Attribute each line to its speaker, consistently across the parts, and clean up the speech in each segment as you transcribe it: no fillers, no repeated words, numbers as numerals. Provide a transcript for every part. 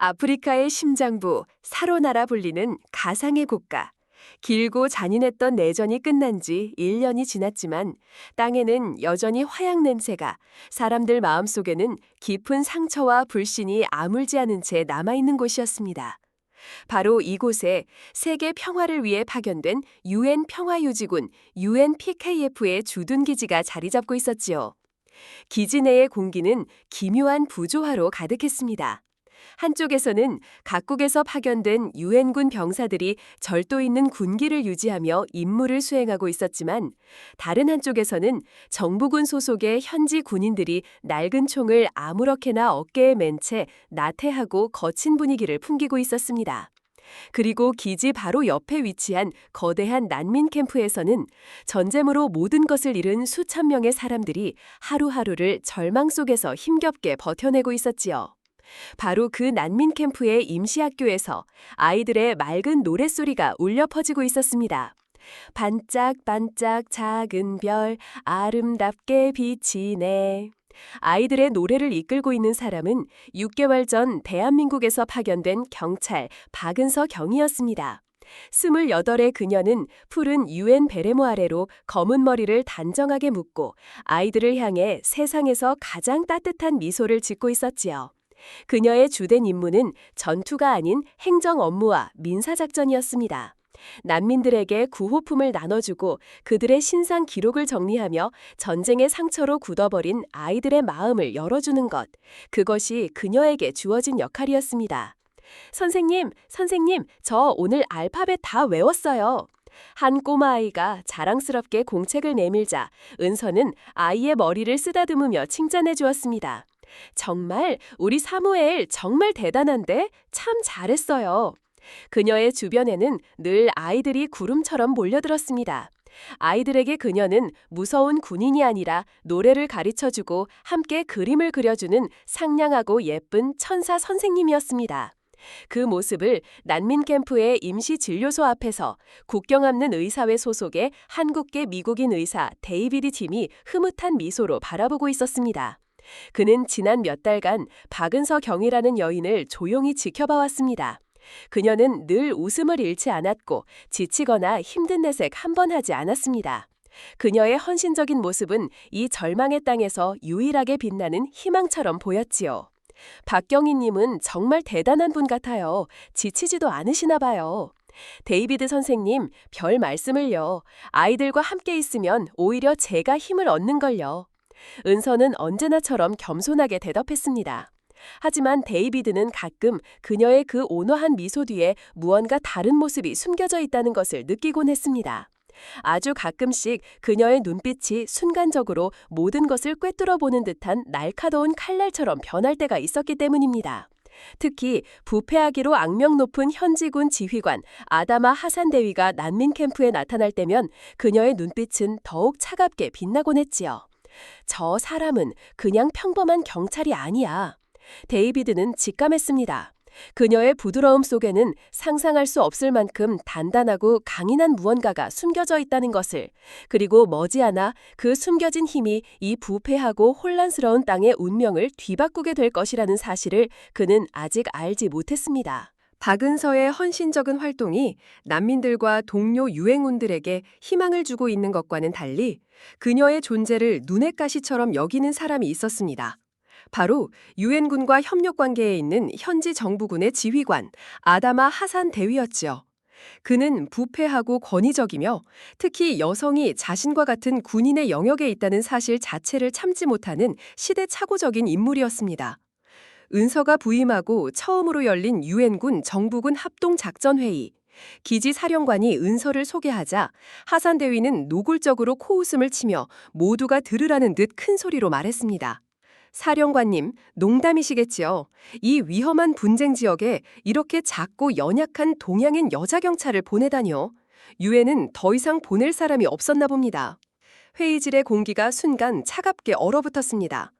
Speaker 1: 아프리카의 심장부 사로나라 불리는 가상의 국가. 길고 잔인했던 내전이 끝난 지 1년이 지났지만 땅에는 여전히 화약 냄새가, 사람들 마음속에는 깊은 상처와 불신이 아물지 않은 채 남아있는 곳이었습니다. 바로 이곳에 세계 평화를 위해 파견된 UN 평화유지군 UNPKF의 주둔 기지가 자리 잡고 있었지요. 기지 내의 공기는 기묘한 부조화로 가득했습니다. 한쪽에서는 각국에서 파견된 유엔군 병사들이 절도 있는 군기를 유지하며 임무를 수행하고 있었지만, 다른 한쪽에서는 정부군 소속의 현지 군인들이 낡은 총을 아무렇게나 어깨에 맨 채 나태하고 거친 분위기를 풍기고 있었습니다. 그리고 기지 바로 옆에 위치한 거대한 난민 캠프에서는 전쟁으로 모든 것을 잃은 수천 명의 사람들이 하루하루를 절망 속에서 힘겹게 버텨내고 있었지요. 바로 그 난민 캠프의 임시학교에서 아이들의 맑은 노랫소리가 울려 퍼지고 있었습니다. 반짝반짝 작은 별 아름답게 비치네. 아이들의 노래를 이끌고 있는 사람은 6개월 전 대한민국에서 파견된 경찰 박은서 경이었습니다. 28의 그녀는 푸른 UN 베레모 아래로 검은 머리를 단정하게 묶고 아이들을 향해 세상에서 가장 따뜻한 미소를 짓고 있었지요. 그녀의 주된 임무는 전투가 아닌 행정 업무와 민사작전이었습니다. 난민들에게 구호품을 나눠주고 그들의 신상 기록을 정리하며 전쟁의 상처로 굳어버린 아이들의 마음을 열어주는 것, 그것이 그녀에게 주어진 역할이었습니다. 선생님, 저 오늘 알파벳 다 외웠어요. 한 꼬마아이가 자랑스럽게 공책을 내밀자 은서는 아이의 머리를 쓰다듬으며 칭찬해 주었습니다. 정말 우리 사무엘 정말 대단한데 참 잘했어요. 그녀의 주변에는 늘 아이들이 구름처럼 몰려들었습니다. 아이들에게 그녀는 무서운 군인이 아니라 노래를 가르쳐주고 함께 그림을 그려주는 상냥하고 예쁜 천사 선생님이었습니다. 그 모습을 난민 캠프의 임시 진료소 앞에서 국경 없는 의사회 소속의 한국계 미국인 의사 데이비드 팀이 흐뭇한 미소로 바라보고 있었습니다. 그는 지난 몇 달간 박은서 경이라는 여인을 조용히 지켜봐왔습니다. 그녀는 늘 웃음을 잃지 않았고 지치거나 힘든 내색 한 번 하지 않았습니다. 그녀의 헌신적인 모습은 이 절망의 땅에서 유일하게 빛나는 희망처럼 보였지요. 박경희님은 정말 대단한 분 같아요. 지치지도 않으시나 봐요. 데이비드 선생님, 별 말씀을요. 아이들과 함께 있으면 오히려 제가 힘을 얻는걸요. 은서는 언제나처럼 겸손하게 대답했습니다. 하지만 데이비드는 가끔 그녀의 그 온화한 미소 뒤에 무언가 다른 모습이 숨겨져 있다는 것을 느끼곤 했습니다. 아주 가끔씩 그녀의 눈빛이 순간적으로 모든 것을 꿰뚫어 보는 듯한 날카로운 칼날처럼 변할 때가 있었기 때문입니다. 특히 부패하기로 악명 높은 현지군 지휘관 아다마 하산 대위가 난민 캠프에 나타날 때면 그녀의 눈빛은 더욱 차갑게 빛나곤 했지요. 저 사람은 그냥 평범한 경찰이 아니야. 데이비드는 직감했습니다. 그녀의 부드러움 속에는 상상할 수 없을 만큼 단단하고 강인한 무언가가 숨겨져 있다는 것을, 그리고 머지않아 그 숨겨진 힘이 이 부패하고 혼란스러운 땅의 운명을 뒤바꾸게 될 것이라는 사실을 그는 아직 알지 못했습니다. 박은서의 헌신적인 활동이 난민들과 동료 유행운들에게 희망을 주고 있는 것과는 달리 그녀의 존재를 눈의 가시처럼 여기는 사람이 있었습니다. 바로 유엔군과 협력 관계에 있는 현지 정부군의 지휘관 아다마 하산 대위였지요. 그는 부패하고 권위적이며 특히 여성이 자신과 같은 군인의 영역에 있다는 사실 자체를 참지 못하는 시대착오적인 인물이었습니다. 은서가 부임하고 처음으로 열린 유엔군 정부군 합동작전회의. 기지 사령관이 은서를 소개하자 하산 대위는 노골적으로 코웃음을 치며 모두가 들으라는 듯 큰 소리로 말했습니다. 사령관님, 농담이시겠지요. 이 위험한 분쟁 지역에 이렇게 작고 연약한 동양인 여자 경찰을 보내다니요. 유엔은 더 이상 보낼 사람이 없었나 봅니다. 회의실의 공기가 순간 차갑게 얼어붙었습니다.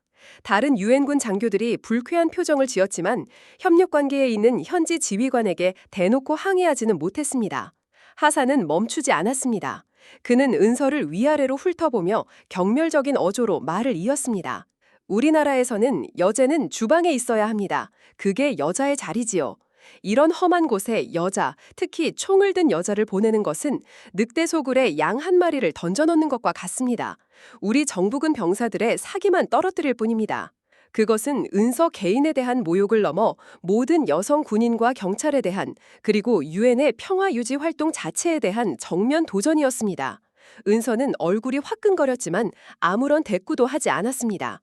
Speaker 1: 다른 유엔군 장교들이 불쾌한 표정을 지었지만 협력 관계에 있는 현지 지휘관에게 대놓고 항의하지는 못했습니다. 하산은 멈추지 않았습니다. 그는 은서를 위아래로 훑어보며 경멸적인 어조로 말을 이었습니다. 우리나라에서는 여제는 주방에 있어야 합니다. 그게 여자의 자리지요. 이런 험한 곳에 여자, 특히 총을 든 여자를 보내는 것은 늑대 소굴에 양 한 마리를 던져놓는 것과 같습니다. 우리 정부군 병사들의 사기만 떨어뜨릴 뿐입니다. 그것은 은서 개인에 대한 모욕을 넘어 모든 여성 군인과 경찰에 대한, 그리고 유엔의 평화 유지 활동 자체에 대한 정면 도전이었습니다. 은서는 얼굴이 화끈거렸지만 아무런 대꾸도 하지 않았습니다.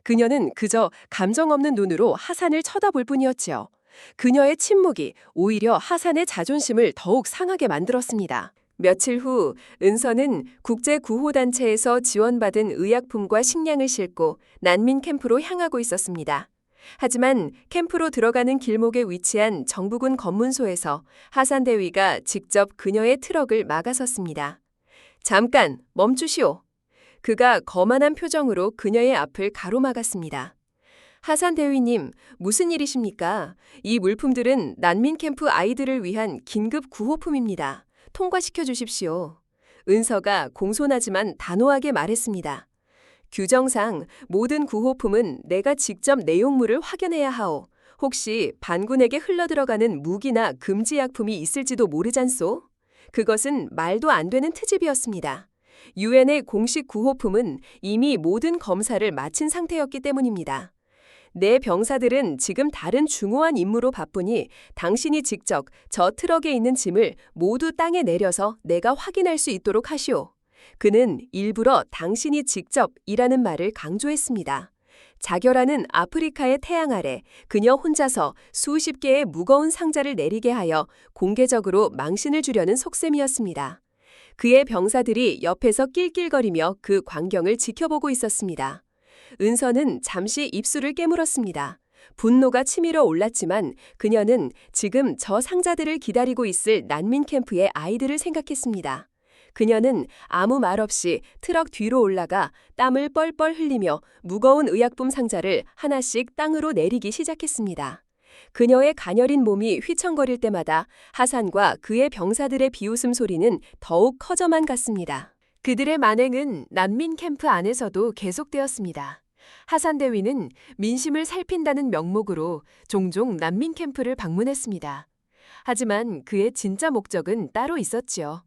Speaker 1: 그녀는 그저 감정 없는 눈으로 하산을 쳐다볼 뿐이었지요. 그녀의 침묵이 오히려 하산의 자존심을 더욱 상하게 만들었습니다. 며칠 후 은서는 국제구호단체에서 지원받은 의약품과 식량을 싣고 난민 캠프로 향하고 있었습니다. 하지만 캠프로 들어가는 길목에 위치한 정부군 검문소에서 하산 대위가 직접 그녀의 트럭을 막아섰습니다. 잠깐 멈추시오. 그가 거만한 표정으로 그녀의 앞을 가로막았습니다. 하산 대위님, 무슨 일이십니까? 이 물품들은 난민 캠프 아이들을 위한 긴급 구호품입니다. 통과시켜 주십시오. 은서가 공손하지만 단호하게 말했습니다. 규정상 모든 구호품은 내가 직접 내용물을 확인해야 하오. 혹시 반군에게 흘러들어가는 무기나 금지 약품이 있을지도 모르잖소? 그것은 말도 안 되는 트집이었습니다. 유엔의 공식 구호품은 이미 모든 검사를 마친 상태였기 때문입니다. 내 병사들은 지금 다른 중요한 임무로 바쁘니 당신이 직접 저 트럭에 있는 짐을 모두 땅에 내려서 내가 확인할 수 있도록 하시오. 그는 일부러 당신이 직접이라는 말을 강조했습니다. 자결하는 아프리카의 태양 아래 그녀 혼자서 수십 개의 무거운 상자를 내리게 하여 공개적으로 망신을 주려는 속셈이었습니다. 그의 병사들이 옆에서 낄낄거리며 그 광경을 지켜보고 있었습니다. 은서는 잠시 입술을 깨물었습니다. 분노가 치밀어 올랐지만 그녀는 지금 저 상자들을 기다리고 있을 난민 캠프의 아이들을 생각했습니다. 그녀는 아무 말 없이 트럭 뒤로 올라가 땀을 뻘뻘 흘리며 무거운 의약품 상자를 하나씩 땅으로 내리기 시작했습니다. 그녀의 가녀린 몸이 휘청거릴 때마다 하산과 그의 병사들의 비웃음 소리는 더욱 커져만 갔습니다. 그들의 만행은 난민 캠프 안에서도 계속되었습니다. 하산 대위는 민심을 살핀다는 명목으로 종종 난민 캠프를 방문했습니다. 하지만 그의 진짜 목적은 따로 있었지요.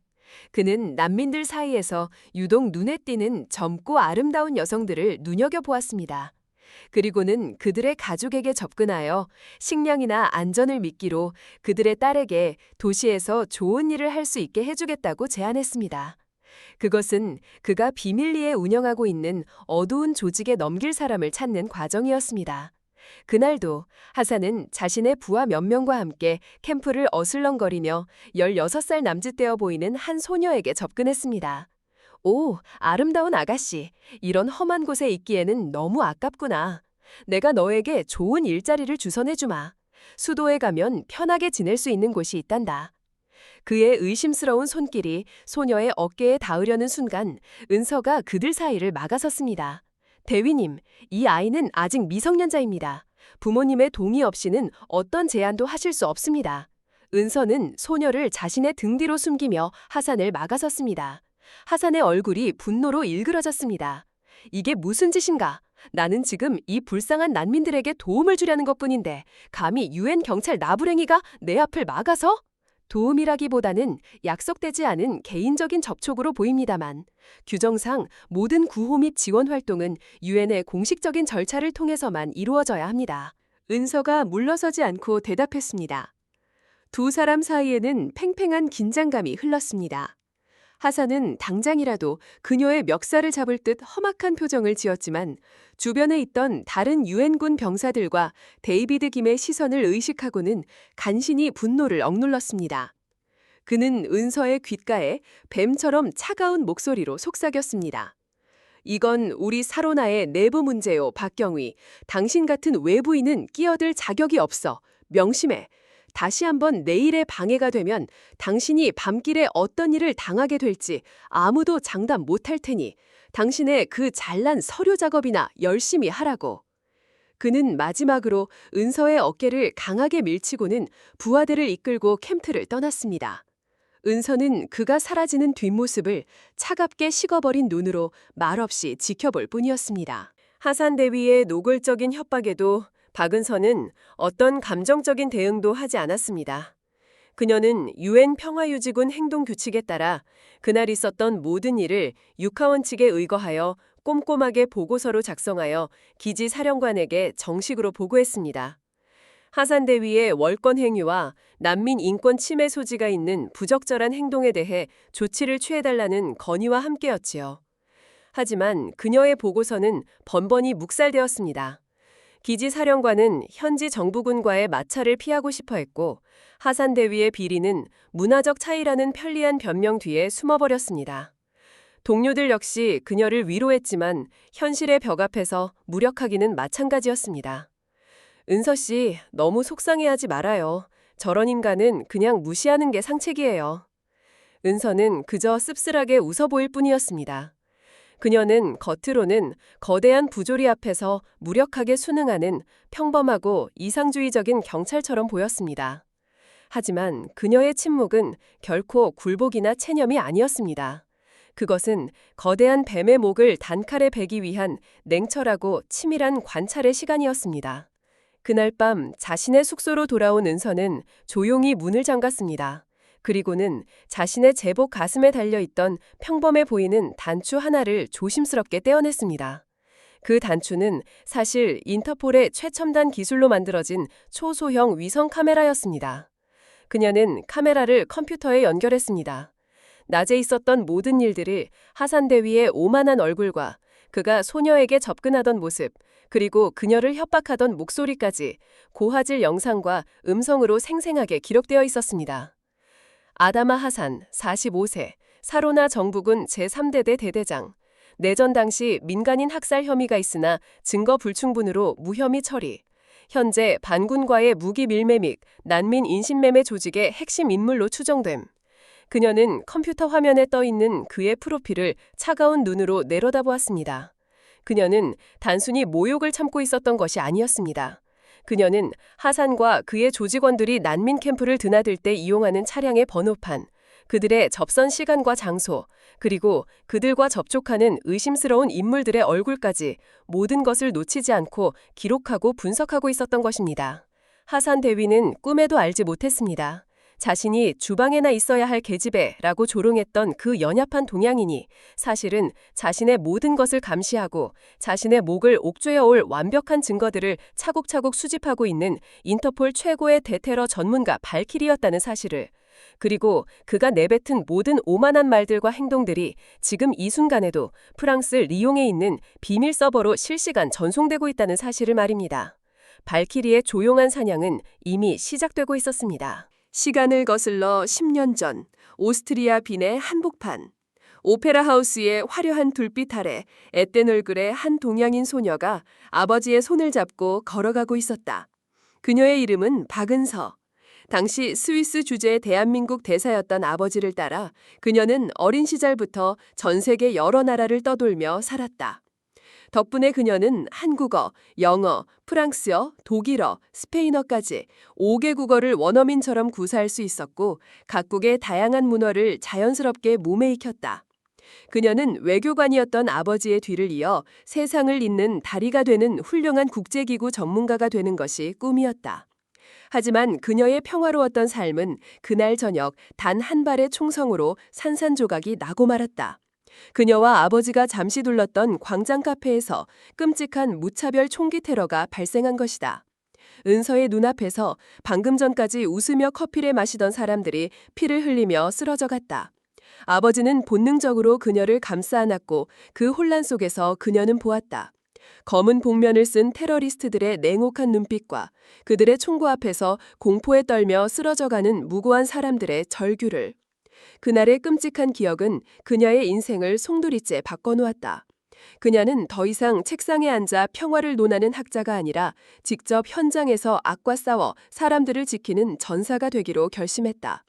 Speaker 1: 그는 난민들 사이에서 유독 눈에 띄는 젊고 아름다운 여성들을 눈여겨보았습니다. 그리고는 그들의 가족에게 접근하여 식량이나 안전을 미끼로 그들의 딸에게 도시에서 좋은 일을 할 수 있게 해주겠다고 제안했습니다. 그것은 그가 비밀리에 운영하고 있는 어두운 조직에 넘길 사람을 찾는 과정이었습니다. 그날도 하산은 자신의 부하 몇 명과 함께 캠프를 어슬렁거리며 16살 남짓되어 보이는 한 소녀에게 접근했습니다. 오, 아름다운 아가씨. 이런 험한 곳에 있기에는 너무 아깝구나. 내가 너에게 좋은 일자리를 주선해주마. 수도에 가면 편하게 지낼 수 있는 곳이 있단다. 그의 의심스러운 손길이 소녀의 어깨에 닿으려는 순간 은서가 그들 사이를 막아섰습니다. 대위님, 이 아이는 아직 미성년자입니다. 부모님의 동의 없이는 어떤 제안도 하실 수 없습니다. 은서는 소녀를 자신의 등 뒤로 숨기며 하산을 막아섰습니다. 하산의 얼굴이 분노로 일그러졌습니다. 이게 무슨 짓인가? 나는 지금 이 불쌍한 난민들에게 도움을 주려는 것뿐인데 감히 유엔 경찰 나부랭이가 내 앞을 막아서? 도움이라기보다는 약속되지 않은 개인적인 접촉으로 보입니다만 규정상 모든 구호 및 지원 활동은 유엔의 공식적인 절차를 통해서만 이루어져야 합니다. 은서가 물러서지 않고 대답했습니다. 두 사람 사이에는 팽팽한 긴장감이 흘렀습니다. 하산은 당장이라도 그녀의 멱살을 잡을 듯 험악한 표정을 지었지만 주변에 있던 다른 유엔군 병사들과 데이비드 김의 시선을 의식하고는 간신히 분노를 억눌렀습니다. 그는 은서의 귓가에 뱀처럼 차가운 목소리로 속삭였습니다. 이건 우리 사로나의 내부 문제요, 박경위. 당신 같은 외부인은 끼어들 자격이 없어. 명심해. 다시 한번 내 일에 방해가 되면 당신이 밤길에 어떤 일을 당하게 될지 아무도 장담 못할 테니 당신의 그 잘난 서류 작업이나 열심히 하라고. 그는 마지막으로 은서의 어깨를 강하게 밀치고는 부하들을 이끌고 캠프를 떠났습니다. 은서는 그가 사라지는 뒷모습을 차갑게 식어버린 눈으로 말없이 지켜볼 뿐이었습니다. 하산 대위의 노골적인 협박에도 박은서는 어떤 감정적인 대응도 하지 않았습니다. 그녀는 유엔 평화유지군 행동규칙에 따라 그날 있었던 모든 일을 육하원 측에 의거하여 꼼꼼하게 보고서로 작성하여 기지 사령관에게 정식으로 보고했습니다. 하산 대위의 월권 행위와 난민 인권 침해 소지가 있는 부적절한 행동에 대해 조치를 취해달라는 건의와 함께였지요. 하지만 그녀의 보고서는 번번이 묵살되었습니다. 기지 사령관은 현지 정부군과의 마찰을 피하고 싶어 했고 하산 대위의 비리는 문화적 차이라는 편리한 변명 뒤에 숨어버렸습니다. 동료들 역시 그녀를 위로했지만 현실의 벽 앞에서 무력하기는 마찬가지였습니다. 은서 씨, 너무 속상해하지 말아요. 저런 인간은 그냥 무시하는 게 상책이에요. 은서는 그저 씁쓸하게 웃어 보일 뿐이었습니다. 그녀는 겉으로는 거대한 부조리 앞에서 무력하게 순응하는 평범하고 이상주의적인 경찰처럼 보였습니다. 하지만 그녀의 침묵은 결코 굴복이나 체념이 아니었습니다. 그것은 거대한 뱀의 목을 단칼에 베기 위한 냉철하고 치밀한 관찰의 시간이었습니다. 그날 밤 자신의 숙소로 돌아온 은서는 조용히 문을 잠갔습니다. 그리고는 자신의 제복 가슴에 달려있던 평범해 보이는 단추 하나를 조심스럽게 떼어냈습니다. 그 단추는 사실 인터폴의 최첨단 기술로 만들어진 초소형 위성 카메라였습니다. 그녀는 카메라를 컴퓨터에 연결했습니다. 낮에 있었던 모든 일들을 하산 대위의 오만한 얼굴과 그가 소녀에게 접근하던 모습, 그리고 그녀를 협박하던 목소리까지 고화질 영상과 음성으로 생생하게 기록되어 있었습니다. 아다마 하산, 45세, 사로나 정부군 제3대대 대대장. 내전 당시 민간인 학살 혐의가 있으나 증거 불충분으로 무혐의 처리. 현재 반군과의 무기 밀매 및 난민 인신매매 조직의 핵심 인물로 추정됨. 그녀는 컴퓨터 화면에 떠있는 그의 프로필을 차가운 눈으로 내려다보았습니다. 그녀는 단순히 모욕을 참고 있었던 것이 아니었습니다. 그녀는 하산과 그의 조직원들이 난민 캠프를 드나들 때 이용하는 차량의 번호판, 그들의 접선 시간과 장소, 그리고 그들과 접촉하는 의심스러운 인물들의 얼굴까지 모든 것을 놓치지 않고 기록하고 분석하고 있었던 것입니다. 하산 대위는 꿈에도 알지 못했습니다. 자신이 주방에나 있어야 할 계집애라고 조롱했던 그 연약한 동양인이 사실은 자신의 모든 것을 감시하고 자신의 목을 옥죄어 올 완벽한 증거들을 차곡차곡 수집하고 있는 인터폴 최고의 대테러 전문가 발키리였다는 사실을, 그리고 그가 내뱉은 모든 오만한 말들과 행동들이 지금 이 순간에도 프랑스 리옹에 있는 비밀 서버로 실시간 전송되고 있다는 사실을 말입니다. 발키리의 조용한 사냥은 이미 시작되고 있었습니다. 시간을 거슬러 10년 전 오스트리아 빈의 한복판. 오페라 하우스의 화려한 불빛 아래 앳된 얼굴의 한 동양인 소녀가 아버지의 손을 잡고 걸어가고 있었다. 그녀의 이름은 박은서. 당시 스위스 주재 대한민국 대사였던 아버지를 따라 그녀는 어린 시절부터 전 세계 여러 나라를 떠돌며 살았다. 덕분에 그녀는 한국어, 영어, 프랑스어, 독일어, 스페인어까지 5개 국어를 원어민처럼 구사할 수 있었고 각국의 다양한 문화를 자연스럽게 몸에 익혔다. 그녀는 외교관이었던 아버지의 뒤를 이어 세상을 잇는 다리가 되는 훌륭한 국제기구 전문가가 되는 것이 꿈이었다. 하지만 그녀의 평화로웠던 삶은 그날 저녁 단 한 발의 총성으로 산산조각이 나고 말았다. 그녀와 아버지가 잠시 둘렀던 광장 카페에서 끔찍한 무차별 총기 테러가 발생한 것이다. 은서의 눈앞에서 방금 전까지 웃으며 커피를 마시던 사람들이 피를 흘리며 쓰러져 갔다. 아버지는 본능적으로 그녀를 감싸 안았고 그 혼란 속에서 그녀는 보았다. 검은 복면을 쓴 테러리스트들의 냉혹한 눈빛과 그들의 총구 앞에서 공포에 떨며 쓰러져가는 무고한 사람들의 절규를. 그날의 끔찍한 기억은 그녀의 인생을 송두리째 바꿔놓았다. 그녀는 더 이상 책상에 앉아 평화를 논하는 학자가 아니라 직접 현장에서 악과 싸워 사람들을 지키는 전사가 되기로 결심했다.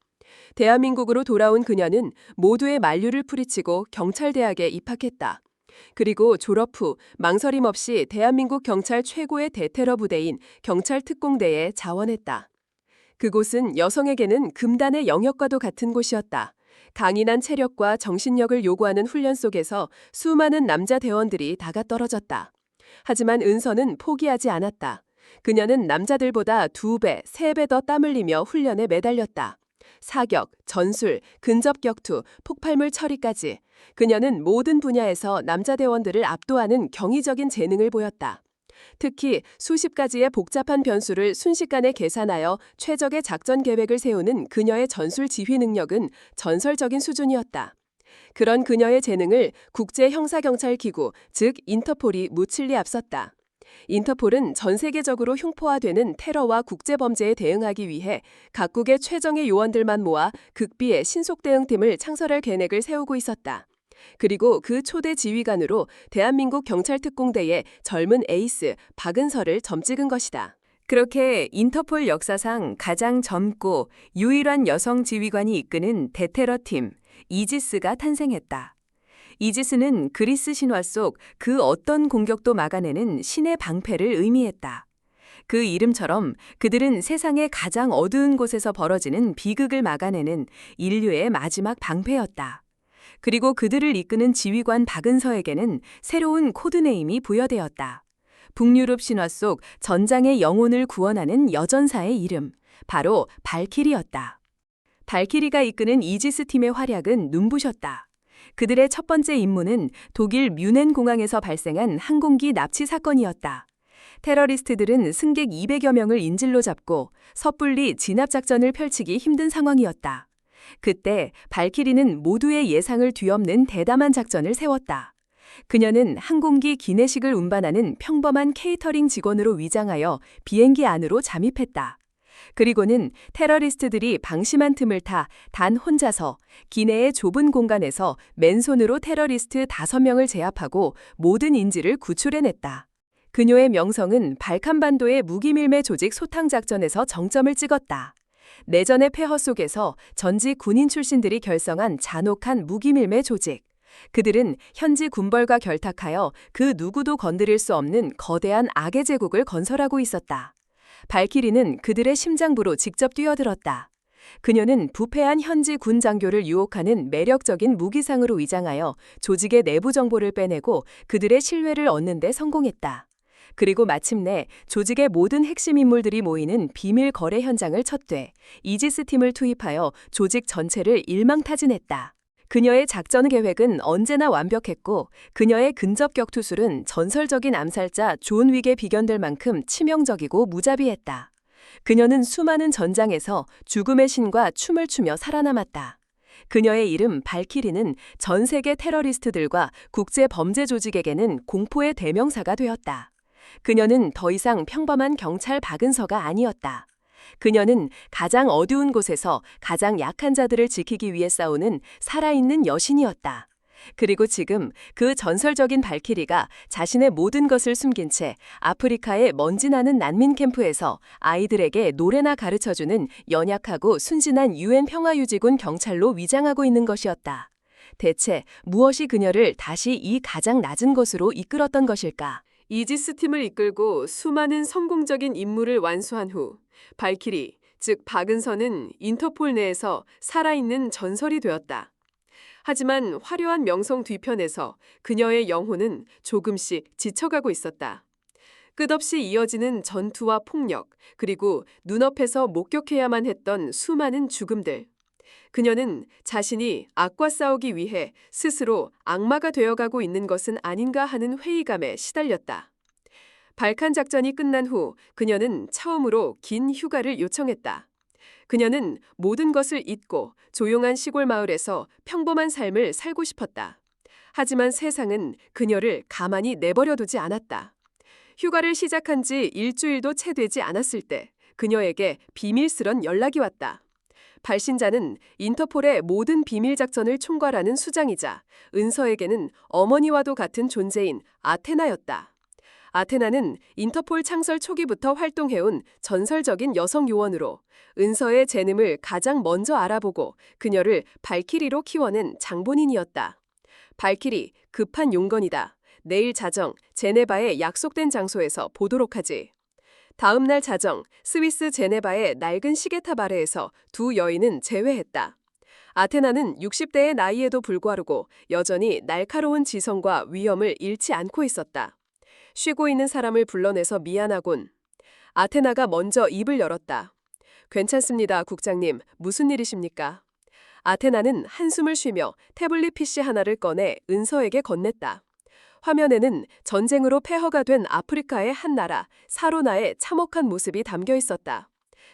Speaker 1: 대한민국으로 돌아온 그녀는 모두의 만류를 풀이치고 경찰대학에 입학했다. 그리고 졸업 후 망설임 없이 대한민국 경찰 최고의 대테러 부대인 경찰특공대에 자원했다. 그곳은 여성에게는 금단의 영역과도 같은 곳이었다. 강인한 체력과 정신력을 요구하는 훈련 속에서 수많은 남자 대원들이 다가 떨어졌다. 하지만 은서는 포기하지 않았다. 그녀는 남자들보다 2배, 3배 더 땀 흘리며 훈련에 매달렸다. 사격, 전술, 근접 격투, 폭발물 처리까지. 그녀는 모든 분야에서 남자 대원들을 압도하는 경이적인 재능을 보였다. 특히 수십 가지의 복잡한 변수를 순식간에 계산하여 최적의 작전 계획을 세우는 그녀의 전술 지휘 능력은 전설적인 수준이었다. 그런 그녀의 재능을 국제형사경찰기구, 즉 인터폴이 무칠리 앞섰다. 인터폴은 전 세계적으로 흉포화되는 테러와 국제범죄에 대응하기 위해 각국의 최정예 요원들만 모아 극비의 신속대응팀을 창설할 계획을 세우고 있었다. 그리고 그 초대 지휘관으로 대한민국 경찰특공대의 젊은 에이스 박은서를 점찍은 것이다. 그렇게 인터폴 역사상 가장 젊고 유일한 여성 지휘관이 이끄는 대테러팀 이지스가 탄생했다. 이지스는 그리스 신화 속 그 어떤 공격도 막아내는 신의 방패를 의미했다. 그 이름처럼 그들은 세상의 가장 어두운 곳에서 벌어지는 비극을 막아내는 인류의 마지막 방패였다. 그리고 그들을 이끄는 지휘관 박은서에게는 새로운 코드네임이 부여되었다. 북유럽 신화 속 전장의 영혼을 구원하는 여전사의 이름, 바로 발키리였다. 발키리가 이끄는 이지스 팀의 활약은 눈부셨다. 그들의 첫 번째 임무는 독일 뮌헨 공항에서 발생한 항공기 납치 사건이었다. 테러리스트들은 승객 200여 명을 인질로 잡고 섣불리 진압작전을 펼치기 힘든 상황이었다. 그때 발키리는 모두의 예상을 뒤엎는 대담한 작전을 세웠다. 그녀는 항공기 기내식을 운반하는 평범한 케이터링 직원으로 위장하여 비행기 안으로 잠입했다. 그리고는 테러리스트들이 방심한 틈을 타 단 혼자서 기내의 좁은 공간에서 맨손으로 테러리스트 5명을 제압하고 모든 인질을 구출해냈다. 그녀의 명성은 발칸반도의 무기밀매 조직 소탕작전에서 정점을 찍었다. 내전의 폐허 속에서 전직 군인 출신들이 결성한 잔혹한 무기밀매 조직. 그들은 현지 군벌과 결탁하여 그 누구도 건드릴 수 없는 거대한 악의 제국을 건설하고 있었다. 발키리는 그들의 심장부로 직접 뛰어들었다. 그녀는 부패한 현지 군 장교를 유혹하는 매력적인 무기상으로 위장하여 조직의 내부 정보를 빼내고 그들의 신뢰를 얻는 데 성공했다. 그리고 마침내 조직의 모든 핵심 인물들이 모이는 비밀 거래 현장을 쳤되 이지스 팀을 투입하여 조직 전체를 일망타진했다. 그녀의 작전 계획은 언제나 완벽했고 그녀의 근접 격투술은 전설적인 암살자 존 윅에 비견될 만큼 치명적이고 무자비했다. 그녀는 수많은 전장에서 죽음의 신과 춤을 추며 살아남았다. 그녀의 이름 발키리는 전 세계 테러리스트들과 국제 범죄 조직에게는 공포의 대명사가 되었다. 그녀는 더 이상 평범한 경찰 박은서가 아니었다. 그녀는 가장 어두운 곳에서 가장 약한 자들을 지키기 위해 싸우는 살아있는 여신이었다. 그리고 지금 그 전설적인 발키리가 자신의 모든 것을 숨긴 채 아프리카의 먼지 나는 난민 캠프에서 아이들에게 노래나 가르쳐주는 연약하고 순진한 유엔 평화유지군 경찰로 위장하고 있는 것이었다. 대체 무엇이 그녀를 다시 이 가장 낮은 곳으로 이끌었던 것일까? 이지스 팀을 이끌고 수많은 성공적인 임무를 완수한 후 발키리, 즉 박은서는 인터폴 내에서 살아있는 전설이 되었다. 하지만 화려한 명성 뒤편에서 그녀의 영혼은 조금씩 지쳐가고 있었다. 끝없이 이어지는 전투와 폭력, 그리고 눈앞에서 목격해야만 했던 수많은 죽음들. 그녀는 자신이 악과 싸우기 위해 스스로 악마가 되어가고 있는 것은 아닌가 하는 회의감에 시달렸다. 발칸 작전이 끝난 후 그녀는 처음으로 긴 휴가를 요청했다. 그녀는 모든 것을 잊고 조용한 시골 마을에서 평범한 삶을 살고 싶었다. 하지만 세상은 그녀를 가만히 내버려두지 않았다. 휴가를 시작한 지 일주일도 채 되지 않았을 때 그녀에게 비밀스런 연락이 왔다. 발신자는 인터폴의 모든 비밀 작전을 총괄하는 수장이자 은서에게는 어머니와도 같은 존재인 아테나였다. 아테나는 인터폴 창설 초기부터 활동해온 전설적인 여성 요원으로 은서의 재능을 가장 먼저 알아보고 그녀를 발키리로 키워낸 장본인이었다. 발키리, 급한 용건이다. 내일 자정, 제네바의 약속된 장소에서 보도록 하지. 다음 날 자정, 스위스 제네바의 낡은 시계탑 아래에서 두 여인은 재회했다. 아테나는 60대의 나이에도 불구하고 여전히 날카로운 지성과 위엄을 잃지 않고 있었다. 쉬고 있는 사람을 불러내서 미안하군. 아테나가 먼저 입을 열었다. 괜찮습니다, 국장님. 무슨 일이십니까? 아테나는 한숨을 쉬며 태블릿 PC 하나를 꺼내 은서에게 건넸다. 화면에는 전쟁으로 폐허가 된 아프리카의 한 나라, 사로나의 참혹한 모습이 담겨 있었다.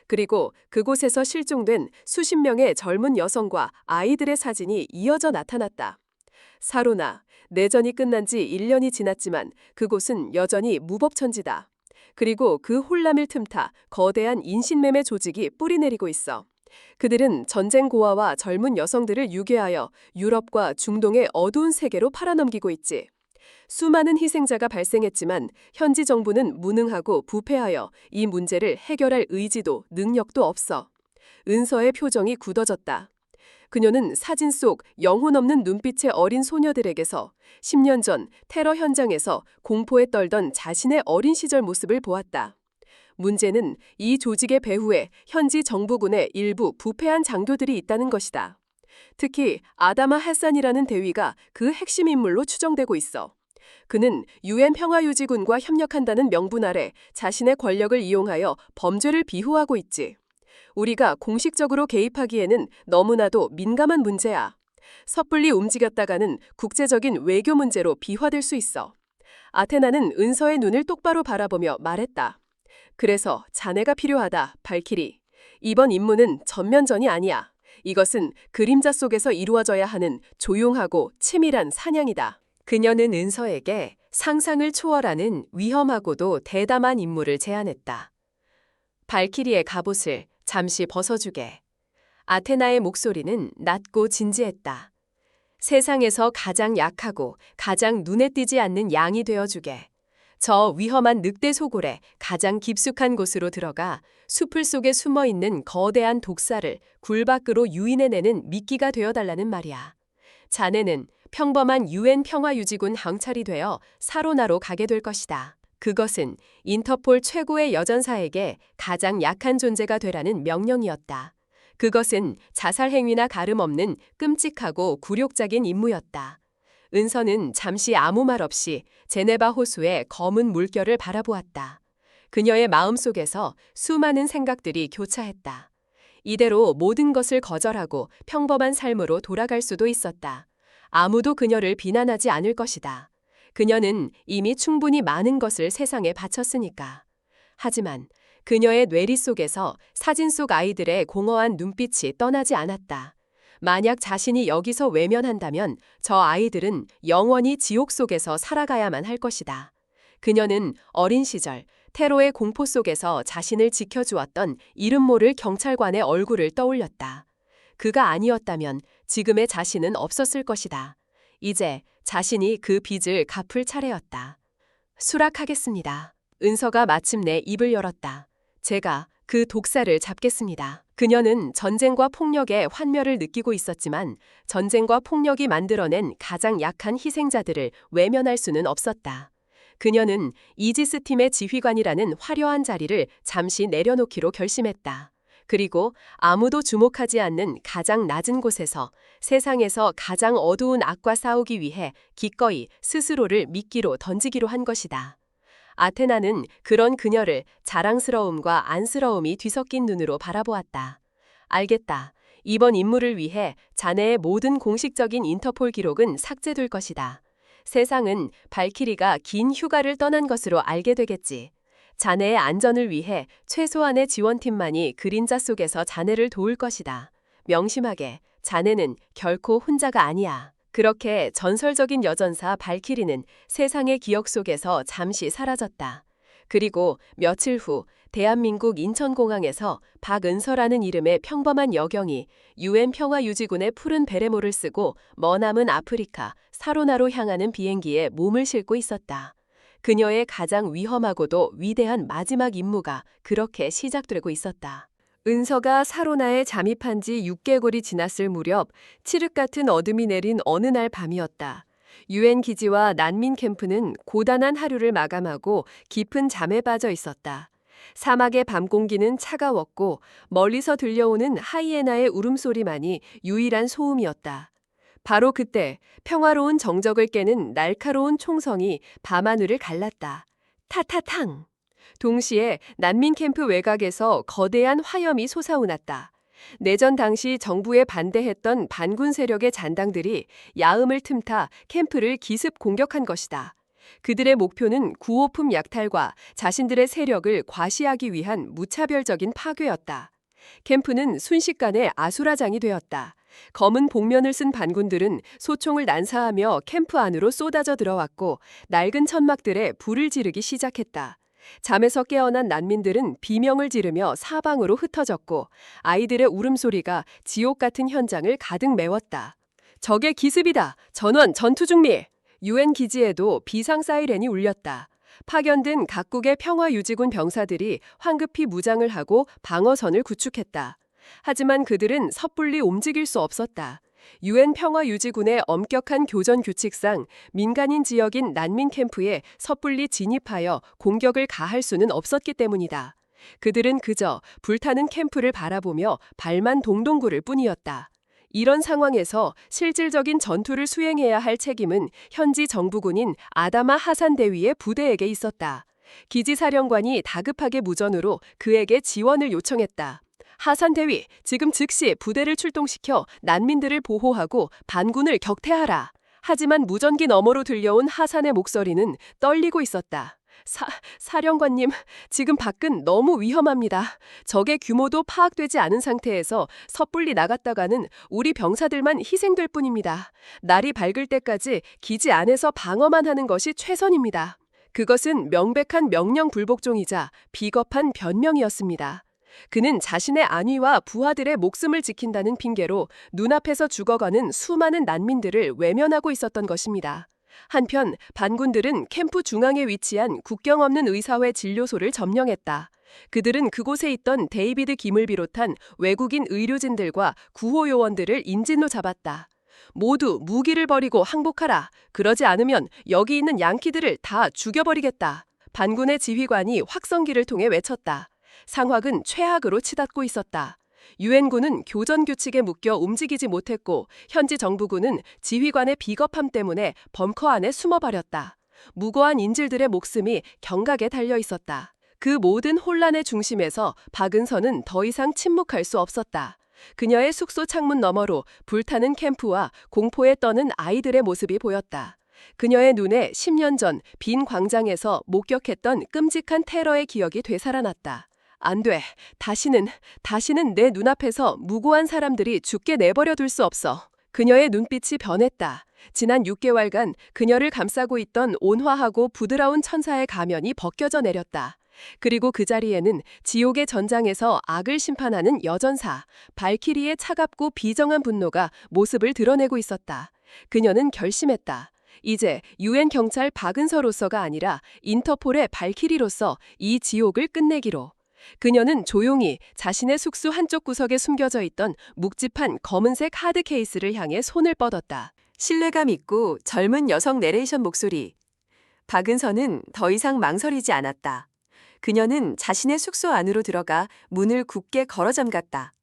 Speaker 1: 그리고 그곳에서 실종된 수십 명의 젊은 여성과 아이들의 사진이 이어져 나타났다. 사로나, 내전이 끝난 지 1년이 지났지만 그곳은 여전히 무법천지다. 그리고 그 혼란을 틈타 거대한 인신매매 조직이 뿌리내리고 있어. 그들은 전쟁 고아와 젊은 여성들을 유괴하여 유럽과 중동의 어두운 세계로 팔아넘기고 있지. 수많은 희생자가 발생했지만 현지 정부는 무능하고 부패하여 이 문제를 해결할 의지도 능력도 없어. 은서의 표정이 굳어졌다. 그녀는 사진 속 영혼 없는 눈빛의 어린 소녀들에게서 10년 전 테러 현장에서 공포에 떨던 자신의 어린 시절 모습을 보았다. 문제는 이 조직의 배후에 현지 정부군의 일부 부패한 장교들이 있다는 것이다. 특히 아다마 하산이라는 대위가 그 핵심 인물로 추정되고 있어. 그는 유엔 평화유지군과 협력한다는 명분 아래 자신의 권력을 이용하여 범죄를 비호하고 있지. 우리가 공식적으로 개입하기에는 너무나도 민감한 문제야. 섣불리 움직였다가는 국제적인 외교 문제로 비화될 수 있어. 아테나는 은서의 눈을 똑바로 바라보며 말했다. 그래서 자네가 필요하다, 발키리. 이번 임무는 전면전이 아니야. 이것은 그림자 속에서 이루어져야 하는 조용하고 치밀한 사냥이다. 그녀는 은서에게 상상을 초월하는 위험하고도 대담한 임무를 제안했다. 발키리의 갑옷을 잠시 벗어주게. 아테나의 목소리는 낮고 진지했다. 세상에서 가장 약하고 가장 눈에 띄지 않는 양이 되어주게. 저 위험한 늑대 소굴의 가장 깊숙한 곳으로 들어가 수풀 속에 숨어있는 거대한 독사를 굴 밖으로 유인해내는 미끼가 되어달라는 말이야. 자네는 평범한 유엔 평화유지군 항찰이 되어 사로나로 가게 될 것이다. 그것은 인터폴 최고의 여전사에게 가장 약한 존재가 되라는 명령이었다. 그것은 자살 행위나 다름없는 끔찍하고 굴욕적인 임무였다. 은서는 잠시 아무 말 없이 제네바 호수의 검은 물결을 바라보았다. 그녀의 마음속에서 수많은 생각들이 교차했다. 이대로 모든 것을 거절하고 평범한 삶으로 돌아갈 수도 있었다. 아무도 그녀를 비난하지 않을 것이다. 그녀는 이미 충분히 많은 것을 세상에 바쳤으니까. 하지만 그녀의 뇌리 속에서 사진 속 아이들의 공허한 눈빛이 떠나지 않았다. 만약 자신이 여기서 외면한다면 저 아이들은 영원히 지옥 속에서 살아가야만 할 것이다. 그녀는 어린 시절 테러의 공포 속에서 자신을 지켜주었던 이름 모를 경찰관의 얼굴을 떠올렸다. 그가 아니었다면 지금의 자신은 없었을 것이다. 이제 자신이 그 빚을 갚을 차례였다. 수락하겠습니다. 은서가 마침내 입을 열었다. 제가 그 독사를 잡겠습니다. 그녀는 전쟁과 폭력의 환멸을 느끼고 있었지만 전쟁과 폭력이 만들어낸 가장 약한 희생자들을 외면할 수는 없었다. 그녀는 이지스 팀의 지휘관이라는 화려한 자리를 잠시 내려놓기로 결심했다. 그리고 아무도 주목하지 않는 가장 낮은 곳에서 세상에서 가장 어두운 악과 싸우기 위해 기꺼이 스스로를 미끼로 던지기로 한 것이다. 아테나는 그런 그녀를 자랑스러움과 안쓰러움이 뒤섞인 눈으로 바라보았다. 알겠다. 이번 임무를 위해 자네의 모든 공식적인 인터폴 기록은 삭제될 것이다. 세상은 발키리가 긴 휴가를 떠난 것으로 알게 되겠지. 자네의 안전을 위해 최소한의 지원팀만이 그림자 속에서 자네를 도울 것이다. 명심하게, 자네는 결코 혼자가 아니야. 그렇게 전설적인 여전사 발키리는 세상의 기억 속에서 잠시 사라졌다. 그리고 며칠 후 대한민국 인천공항에서 박은서라는 이름의 평범한 여경이 유엔 평화유지군의 푸른 베레모를 쓰고 머남은 아프리카 사로나로 향하는 비행기에 몸을 싣고 있었다. 그녀의 가장 위험하고도 위대한 마지막 임무가 그렇게 시작되고 있었다. 은서가 사로나에 잠입한 지 6개월이 지났을 무렵 칠흑 같은 어둠이 내린 어느 날 밤이었다. 유엔 기지와 난민 캠프는 고단한 하루를 마감하고 깊은 잠에 빠져 있었다. 사막의 밤 공기는 차가웠고 멀리서 들려오는 하이에나의 울음소리만이 유일한 소음이었다. 바로 그때 평화로운 정적을 깨는 날카로운 총성이 밤하늘을 갈랐다. 타타탕! 동시에 난민 캠프 외곽에서 거대한 화염이 솟아올랐다. 내전 당시 정부에 반대했던 반군 세력의 잔당들이 야음을 틈타 캠프를 기습 공격한 것이다. 그들의 목표는 구호품 약탈과 자신들의 세력을 과시하기 위한 무차별적인 파괴였다. 캠프는 순식간에 아수라장이 되었다. 검은 복면을 쓴 반군들은 소총을 난사하며 캠프 안으로 쏟아져 들어왔고 낡은 천막들에 불을 지르기 시작했다. 잠에서 깨어난 난민들은 비명을 지르며 사방으로 흩어졌고 아이들의 울음소리가 지옥 같은 현장을 가득 메웠다. 적의 기습이다. 전원 전투 중미. 유엔 기지에도 비상 사이렌이 울렸다. 파견된 각국의 평화유지군 병사들이 황급히 무장을 하고 방어선을 구축했다. 하지만 그들은 섣불리 움직일 수 없었다. 유엔 평화유지군의 엄격한 교전 규칙상 민간인 지역인 난민 캠프에 섣불리 진입하여 공격을 가할 수는 없었기 때문이다. 그들은 그저 불타는 캠프를 바라보며 발만 동동 구를 뿐이었다. 이런 상황에서 실질적인 전투를 수행해야 할 책임은 현지 정부군인 아다마 하산 대위의 부대에게 있었다. 기지사령관이 다급하게 무전으로 그에게 지원을 요청했다. 하산 대위, 지금 즉시 부대를 출동시켜 난민들을 보호하고 반군을 격퇴하라. 하지만 무전기 너머로 들려온 하산의 목소리는 떨리고 있었다. 사령관님, 지금 밖은 너무 위험합니다. 적의 규모도 파악되지 않은 상태에서 섣불리 나갔다가는 우리 병사들만 희생될 뿐입니다. 날이 밝을 때까지 기지 안에서 방어만 하는 것이 최선입니다. 그것은 명백한 명령 불복종이자 비겁한 변명이었습니다. 그는 자신의 안위와 부하들의 목숨을 지킨다는 핑계로 눈앞에서 죽어가는 수많은 난민들을 외면하고 있었던 것입니다. 한편 반군들은 캠프 중앙에 위치한 국경 없는 의사회 진료소를 점령했다. 그들은 그곳에 있던 데이비드 김을 비롯한 외국인 의료진들과 구호요원들을 인질로 잡았다. 모두 무기를 버리고 항복하라. 그러지 않으면 여기 있는 양키들을 다 죽여버리겠다. 반군의 지휘관이 확성기를 통해 외쳤다. 상황은 최악으로 치닫고 있었다. 유엔군은 교전 규칙에 묶여 움직이지 못했고 현지 정부군은 지휘관의 비겁함 때문에 벙커 안에 숨어버렸다. 무고한 인질들의 목숨이 경각에 달려 있었다. 그 모든 혼란의 중심에서 박은선은 더 이상 침묵할 수 없었다. 그녀의 숙소 창문 너머로 불타는 캠프와 공포에 떠는 아이들의 모습이 보였다. 그녀의 눈에 10년 전 빈 광장에서 목격했던 끔찍한 테러의 기억이 되살아났다. 안 돼. 다시는 내 눈앞에서 무고한 사람들이 죽게 내버려 둘 수 없어. 그녀의 눈빛이 변했다. 지난 6개월간 그녀를 감싸고 있던 온화하고 부드러운 천사의 가면이 벗겨져 내렸다. 그리고 그 자리에는 지옥의 전장에서 악을 심판하는 여전사, 발키리의 차갑고 비정한 분노가 모습을 드러내고 있었다. 그녀는 결심했다. 이제 유엔 경찰 박은서로서가 아니라 인터폴의 발키리로서 이 지옥을 끝내기로. 그녀는 조용히 자신의 숙소 한쪽 구석에 숨겨져 있던 묵직한 검은색 하드 케이스를 향해 손을 뻗었다. 신뢰감 있고 젊은 여성 내레이션 목소리. 박은서는 더 이상 망설이지 않았다. 그녀는 자신의 숙소 안으로 들어가 문을 굳게 걸어 잠갔다.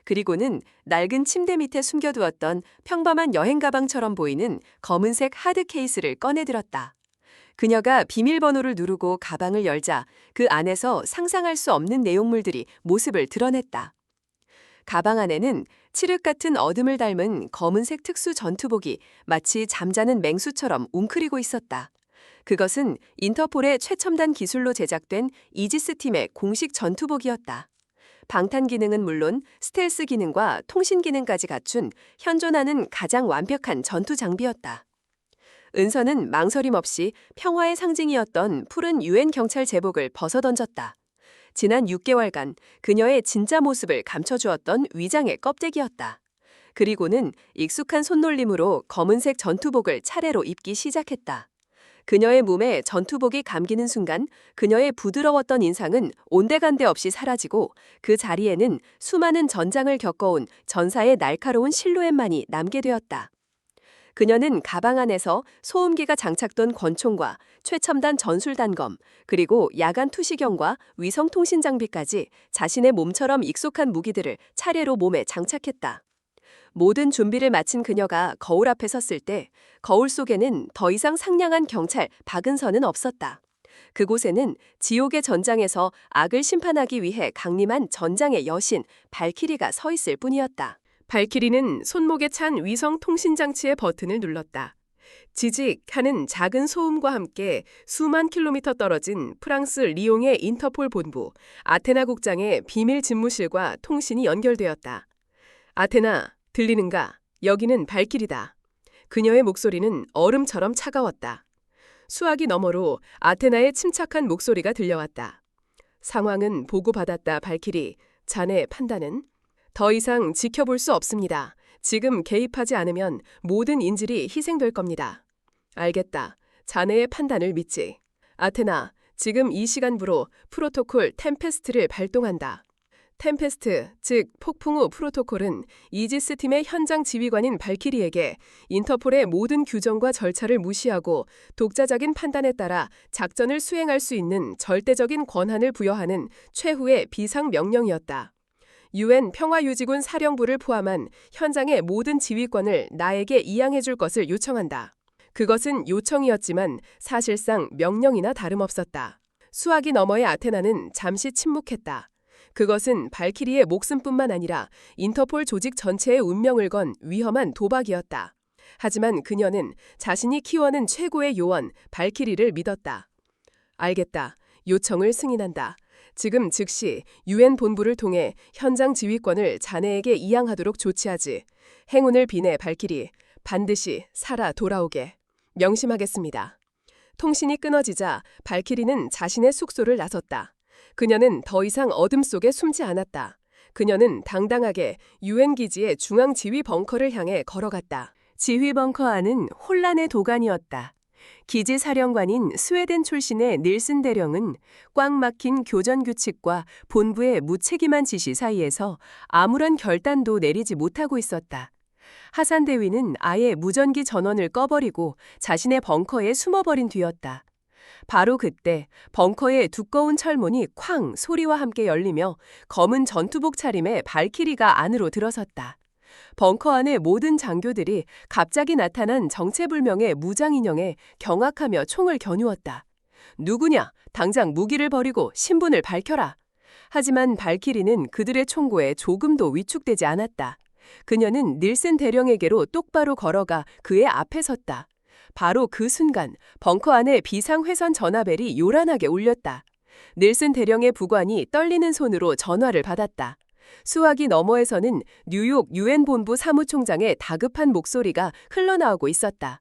Speaker 1: 그리고는 낡은 침대 밑에 숨겨두었던 평범한 여행 가방처럼 보이는 검은색 하드 케이스를 꺼내들었다. 그녀가 비밀번호를 누르고 가방을 열자 그 안에서 상상할 수 없는 내용물들이 모습을 드러냈다. 가방 안에는 칠흑 같은 어둠을 닮은 검은색 특수 전투복이 마치 잠자는 맹수처럼 웅크리고 있었다. 그것은 인터폴의 최첨단 기술로 제작된 이지스 팀의 공식 전투복이었다. 방탄 기능은 물론 스텔스 기능과 통신 기능까지 갖춘 현존하는 가장 완벽한 전투 장비였다. 은서는 망설임 없이 평화의 상징이었던 푸른 유엔 경찰 제복을 벗어던졌다. 지난 6개월간 그녀의 진짜 모습을 감춰주었던 위장의 껍데기였다. 그리고는 익숙한 손놀림으로 검은색 전투복을 차례로 입기 시작했다. 그녀의 몸에 전투복이 감기는 순간 그녀의 부드러웠던 인상은 온데간데 없이 사라지고 그 자리에는 수많은 전장을 겪어온 전사의 날카로운 실루엣만이 남게 되었다. 그녀는 가방 안에서 소음기가 장착된 권총과 최첨단 전술단검, 그리고 야간 투시경과 위성통신 장비까지 자신의 몸처럼 익숙한 무기들을 차례로 몸에 장착했다. 모든 준비를 마친 그녀가 거울 앞에 섰을 때 거울 속에는 더 이상 상냥한 경찰 박은서는 없었다. 그곳에는 지옥의 전장에서 악을 심판하기 위해 강림한 전장의 여신 발키리가 서 있을 뿐이었다. 발키리는 손목에 찬 위성 통신 장치의 버튼을 눌렀다. 지직 하는 작은 소음과 함께 수만 킬로미터 떨어진 프랑스 리옹의 인터폴 본부 아테나 국장의 비밀 집무실과 통신이 연결되었다. 아테나, 들리는가? 여기는 발키리다. 그녀의 목소리는 얼음처럼 차가웠다. 수화기 너머로 아테나의 침착한 목소리가 들려왔다. 상황은 보고받았다, 발키리. 자네 판단은? 더 이상 지켜볼 수 없습니다. 지금 개입하지 않으면 모든 인질이 희생될 겁니다. 알겠다. 자네의 판단을 믿지. 아테나, 지금 이 시간부로 프로토콜 템페스트를 발동한다. 템페스트, 즉 폭풍 후 프로토콜은 이지스 팀의 현장 지휘관인 발키리에게 인터폴의 모든 규정과 절차를 무시하고 독자적인 판단에 따라 작전을 수행할 수 있는 절대적인 권한을 부여하는 최후의 비상명령이었다. UN 평화유지군 사령부를 포함한 현장의 모든 지휘권을 나에게 이양해 줄 것을 요청한다. 그것은 요청이었지만 사실상 명령이나 다름없었다. 수화기 너머의 아테나는 잠시 침묵했다. 그것은 발키리의 목숨뿐만 아니라 인터폴 조직 전체의 운명을 건 위험한 도박이었다. 하지만 그녀는 자신이 키워낸 최고의 요원 발키리를 믿었다. 알겠다. 요청을 승인한다. 지금 즉시 UN 본부를 통해 현장 지휘권을 자네에게 이양하도록 조치하지. 행운을 비네, 발키리. 반드시 살아 돌아오게. 명심하겠습니다. 통신이 끊어지자 발키리는 자신의 숙소를 나섰다. 그녀는 더 이상 어둠 속에 숨지 않았다. 그녀는 당당하게 UN 기지의 중앙 지휘 벙커를 향해 걸어갔다. 지휘 벙커 안은 혼란의 도가니였다. 기지 사령관인 스웨덴 출신의 닐슨 대령은 꽉 막힌 교전 규칙과 본부의 무책임한 지시 사이에서 아무런 결단도 내리지 못하고 있었다. 하산 대위는 아예 무전기 전원을 꺼버리고 자신의 벙커에 숨어버린 뒤였다. 바로 그때 벙커의 두꺼운 철문이 쾅 소리와 함께 열리며 검은 전투복 차림의 발키리가 안으로 들어섰다. 벙커 안의 모든 장교들이 갑자기 나타난 정체불명의 무장 인형에 경악하며 총을 겨누었다. 누구냐? 당장 무기를 버리고 신분을 밝혀라. 하지만 발키리는 그들의 총구에 조금도 위축되지 않았다. 그녀는 닐슨 대령에게로 똑바로 걸어가 그의 앞에 섰다. 바로 그 순간 벙커 안에 비상회선 전화벨이 요란하게 울렸다. 닐슨 대령의 부관이 떨리는 손으로 전화를 받았다. 수화기 너머에서는 뉴욕 UN 본부 사무총장의 다급한 목소리가 흘러나오고 있었다.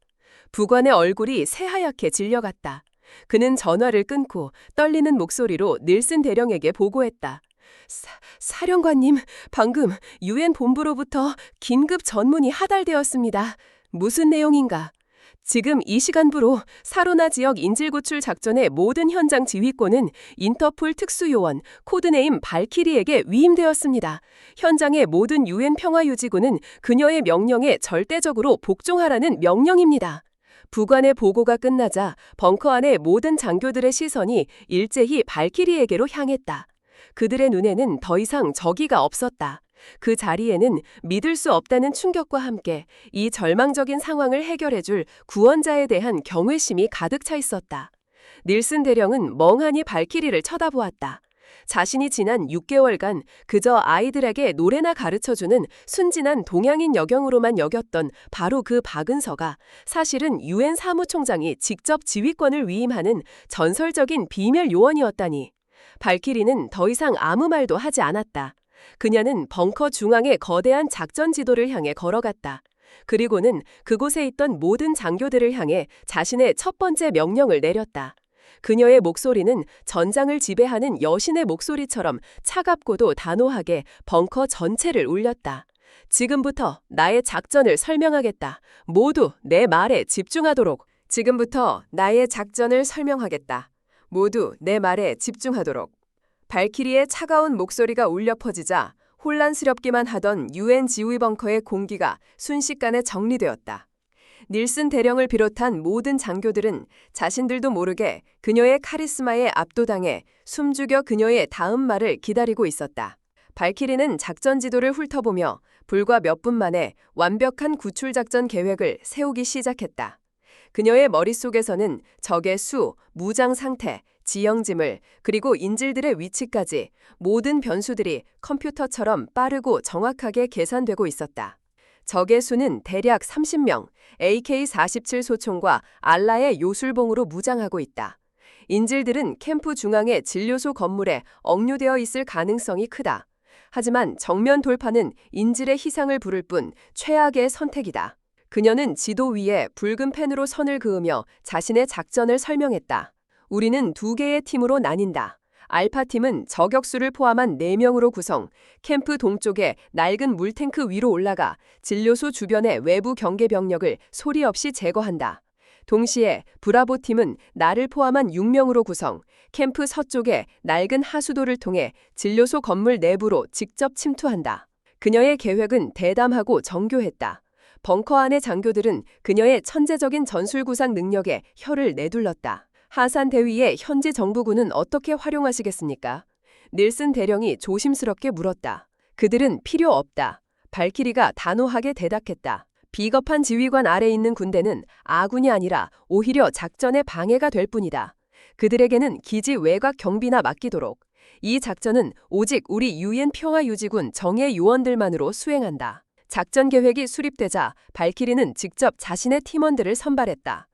Speaker 1: 부관의 얼굴이 새하얗게 질려갔다. 그는 전화를 끊고 떨리는 목소리로 닐슨 대령에게 보고했다. 사령관님, 방금 UN 본부로부터 긴급 전문이 하달되었습니다. 무슨 내용인가? 지금 이 시간부로 사로나 지역 인질구출 작전의 모든 현장 지휘권은 인터폴 특수요원 코드네임 발키리에게 위임되었습니다. 현장의 모든 UN 평화유지군은 그녀의 명령에 절대적으로 복종하라는 명령입니다. 부관의 보고가 끝나자 벙커 안의 모든 장교들의 시선이 일제히 발키리에게로 향했다. 그들의 눈에는 더 이상 적의가 없었다. 그 자리에는 믿을 수 없다는 충격과 함께 이 절망적인 상황을 해결해줄 구원자에 대한 경외심이 가득 차 있었다. 닐슨 대령은 멍하니 발키리를 쳐다보았다. 자신이 지난 6개월간 그저 아이들에게 노래나 가르쳐주는 순진한 동양인 여경으로만 여겼던 바로 그 박은서가 사실은 UN 사무총장이 직접 지휘권을 위임하는 전설적인 비밀 요원이었다니. 발키리는 더 이상 아무 말도 하지 않았다. 그녀는 벙커 중앙의 거대한 작전 지도를 향해 걸어갔다. 그리고는 그곳에 있던 모든 장교들을 향해 자신의 첫 번째 명령을 내렸다. 그녀의 목소리는 전장을 지배하는 여신의 목소리처럼 차갑고도 단호하게 벙커 전체를 울렸다. 지금부터 나의 작전을 설명하겠다. 모두 내 말에 집중하도록. 지금부터 나의 작전을 설명하겠다. 모두 내 말에 집중하도록. 발키리의 차가운 목소리가 울려 퍼지자 혼란스럽기만 하던 UN 지휘 벙커의 공기가 순식간에 정리되었다. 닐슨 대령을 비롯한 모든 장교들은 자신들도 모르게 그녀의 카리스마에 압도당해 숨죽여 그녀의 다음 말을 기다리고 있었다. 발키리는 작전 지도를 훑어보며 불과 몇 분 만에 완벽한 구출 작전 계획을 세우기 시작했다. 그녀의 머릿속에서는 적의 수, 무장 상태, 지형지물, 그리고 인질들의 위치까지 모든 변수들이 컴퓨터처럼 빠르고 정확하게 계산되고 있었다. 적의 수는 대략 30명, AK-47 소총과 알라의 요술봉으로 무장하고 있다. 인질들은 캠프 중앙의 진료소 건물에 억류되어 있을 가능성이 크다. 하지만 정면 돌파는 인질의 희생을 부를 뿐 최악의 선택이다. 그녀는 지도 위에 붉은 펜으로 선을 그으며 자신의 작전을 설명했다. 우리는 두 개의 팀으로 나뉜다. 알파팀은 저격수를 포함한 4명으로 구성, 캠프 동쪽에 낡은 물탱크 위로 올라가 진료소 주변의 외부 경계 병력을 소리 없이 제거한다. 동시에 브라보팀은 나를 포함한 6명으로 구성, 캠프 서쪽에 낡은 하수도를 통해 진료소 건물 내부로 직접 침투한다. 그녀의 계획은 대담하고 정교했다. 벙커 안의 장교들은 그녀의 천재적인 전술구상 능력에 혀를 내둘렀다. 하산 대위의 현지 정부군은 어떻게 활용하시겠습니까? 닐슨 대령이 조심스럽게 물었다. 그들은 필요 없다. 발키리가 단호하게 대답했다. 비겁한 지휘관 아래 있는 군대는 아군이 아니라 오히려 작전의 방해가 될 뿐이다. 그들에게는 기지 외곽 경비나 맡기도록. 이 작전은 오직 우리 UN 평화유지군 정예 요원들만으로 수행한다. 작전 계획이 수립되자 발키리는 직접 자신의 팀원들을 선발했다.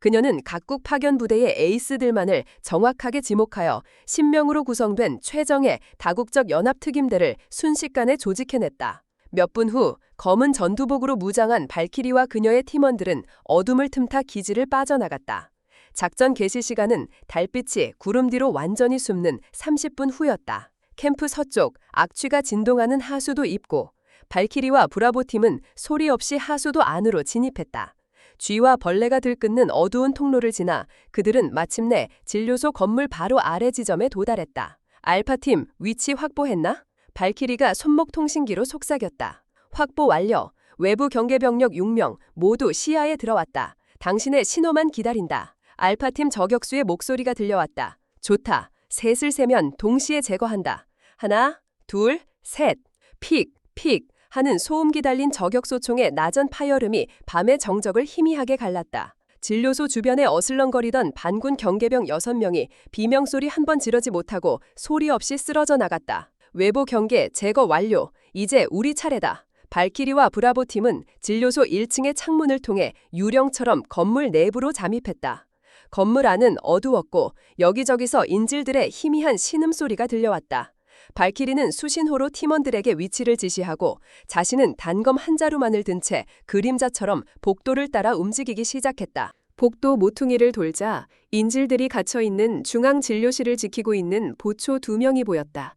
Speaker 1: 그녀는 각국 파견 부대의 에이스들만을 정확하게 지목하여 10명으로 구성된 최정예 다국적 연합특임대를 순식간에 조직해냈다. 몇 분 후 검은 전투복으로 무장한 발키리와 그녀의 팀원들은 어둠을 틈타 기지를 빠져나갔다. 작전 개시 시간은 달빛이 구름 뒤로 완전히 숨는 30분 후였다. 캠프 서쪽 악취가 진동하는 하수도 입구. 발키리와 브라보팀은 소리 없이 하수도 안으로 진입했다. 쥐와 벌레가 들끓는 어두운 통로를 지나 그들은 마침내 진료소 건물 바로 아래 지점에 도달했다. 알파팀 위치 확보했나? 발키리가 손목 통신기로 속삭였다. 확보 완료. 외부 경계병력 6명 모두 시야에 들어왔다. 당신의 신호만 기다린다. 알파팀 저격수의 목소리가 들려왔다. 좋다. 셋을 세면 동시에 제거한다. 하나, 둘, 셋. 픽, 픽. 하는 소음기 달린 저격소총의 낮은 파열음이 밤의 정적을 희미하게 갈랐다. 진료소 주변에 어슬렁거리던 반군 경계병 6명이 비명소리 한 번 지르지 못하고 소리 없이 쓰러져 나갔다. 외부 경계 제거 완료. 이제 우리 차례다. 발키리와 브라보 팀은 진료소 1층의 창문을 통해 유령처럼 건물 내부로 잠입했다. 건물 안은 어두웠고 여기저기서 인질들의 희미한 신음소리가 들려왔다. 발키리는 수신호로 팀원들에게 위치를 지시하고 자신은 단검 한 자루만을 든 채 그림자처럼 복도를 따라 움직이기 시작했다. 복도 모퉁이를 돌자 인질들이 갇혀있는 중앙진료실을 지키고 있는 보초 2명이 보였다.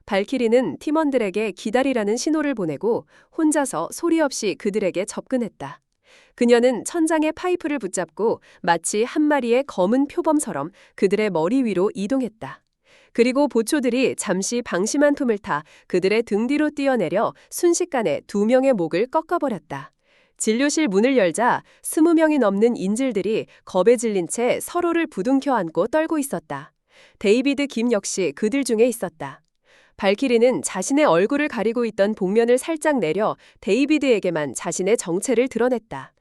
Speaker 1: 발키리는 팀원들에게 기다리라는 신호를 보내고 혼자서 소리 없이 그들에게 접근했다. 그녀는 천장의 파이프를 붙잡고 마치 한 마리의 검은 표범처럼 그들의 머리 위로 이동했다. 그리고 보초들이 잠시 방심한 틈을 타 그들의 등 뒤로 뛰어내려 순식간에 2명의 목을 꺾어버렸다. 진료실 문을 열자 20명이 넘는 인질들이 겁에 질린 채 서로를 부둥켜 안고 떨고 있었다. 데이비드 김 역시 그들 중에 있었다. 발키리는 자신의 얼굴을 가리고 있던 복면을 살짝 내려 데이비드에게만 자신의 정체를 드러냈다.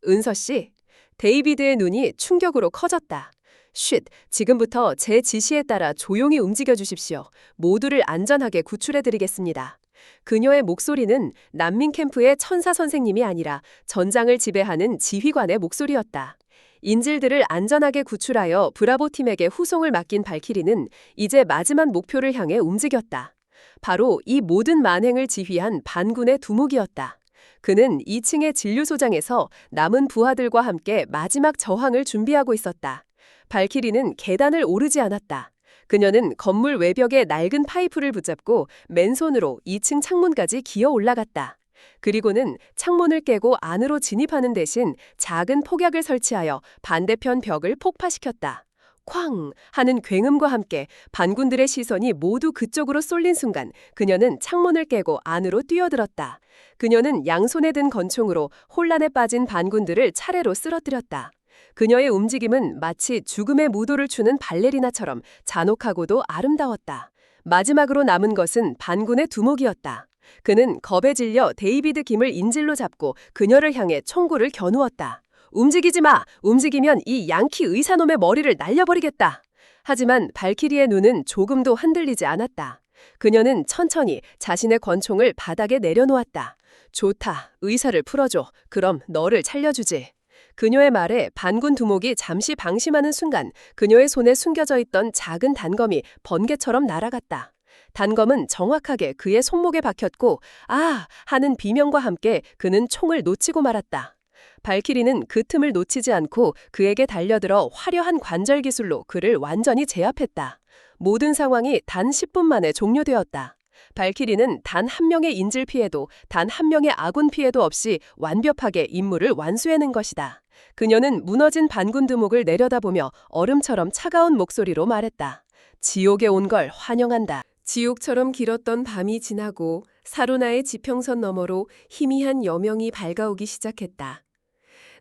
Speaker 1: 은서 씨, 데이비드의 눈이 충격으로 커졌다. 쉿, 지금부터 제 지시에 따라 조용히 움직여 주십시오. 모두를 안전하게 구출해드리겠습니다. 그녀의 목소리는 난민 캠프의 천사 선생님이 아니라 전장을 지배하는 지휘관의 목소리였다. 인질들을 안전하게 구출하여 브라보 팀에게 후송을 맡긴 발키리는 이제 마지막 목표를 향해 움직였다. 바로 이 모든 만행을 지휘한 반군의 두목이었다. 그는 2층의 진료소장에서 남은 부하들과 함께 마지막 저항을 준비하고 있었다. 발키리는 계단을 오르지 않았다. 그녀는 건물 외벽에 낡은 파이프를 붙잡고 맨손으로 2층 창문까지 기어 올라갔다. 그리고는 창문을 깨고 안으로 진입하는 대신 작은 폭약을 설치하여 반대편 벽을 폭파시켰다. 쾅! 하는 굉음과 함께 반군들의 시선이 모두 그쪽으로 쏠린 순간 그녀는 창문을 깨고 안으로 뛰어들었다. 그녀는 양손에 든 권총으로 혼란에 빠진 반군들을 차례로 쓰러뜨렸다. 그녀의 움직임은 마치 죽음의 무도를 추는 발레리나처럼 잔혹하고도 아름다웠다. 마지막으로 남은 것은 반군의 두목이었다. 그는 겁에 질려 데이비드 김을 인질로 잡고 그녀를 향해 총구를 겨누었다. 움직이지 마! 움직이면 이 양키 의사놈의 머리를 날려버리겠다. 하지만 발키리의 눈은 조금도 흔들리지 않았다. 그녀는 천천히 자신의 권총을 바닥에 내려놓았다. 좋다. 의사를 풀어줘. 그럼 너를 살려주지. 그녀의 말에 반군 두목이 잠시 방심하는 순간 그녀의 손에 숨겨져 있던 작은 단검이 번개처럼 날아갔다. 단검은 정확하게 그의 손목에 박혔고 아! 하는 비명과 함께 그는 총을 놓치고 말았다. 발키리는 그 틈을 놓치지 않고 그에게 달려들어 화려한 관절 기술로 그를 완전히 제압했다. 모든 상황이 단 10분 만에 종료되었다. 발키리는 단 한 명의 인질 피해도 단 한 명의 아군 피해도 없이 완벽하게 임무를 완수해낸 것이다. 그녀는 무너진 반군 두목을 내려다보며 얼음처럼 차가운 목소리로 말했다. 지옥에 온 걸 환영한다. 지옥처럼 길었던 밤이 지나고 사로나의 지평선 너머로 희미한 여명이 밝아오기 시작했다.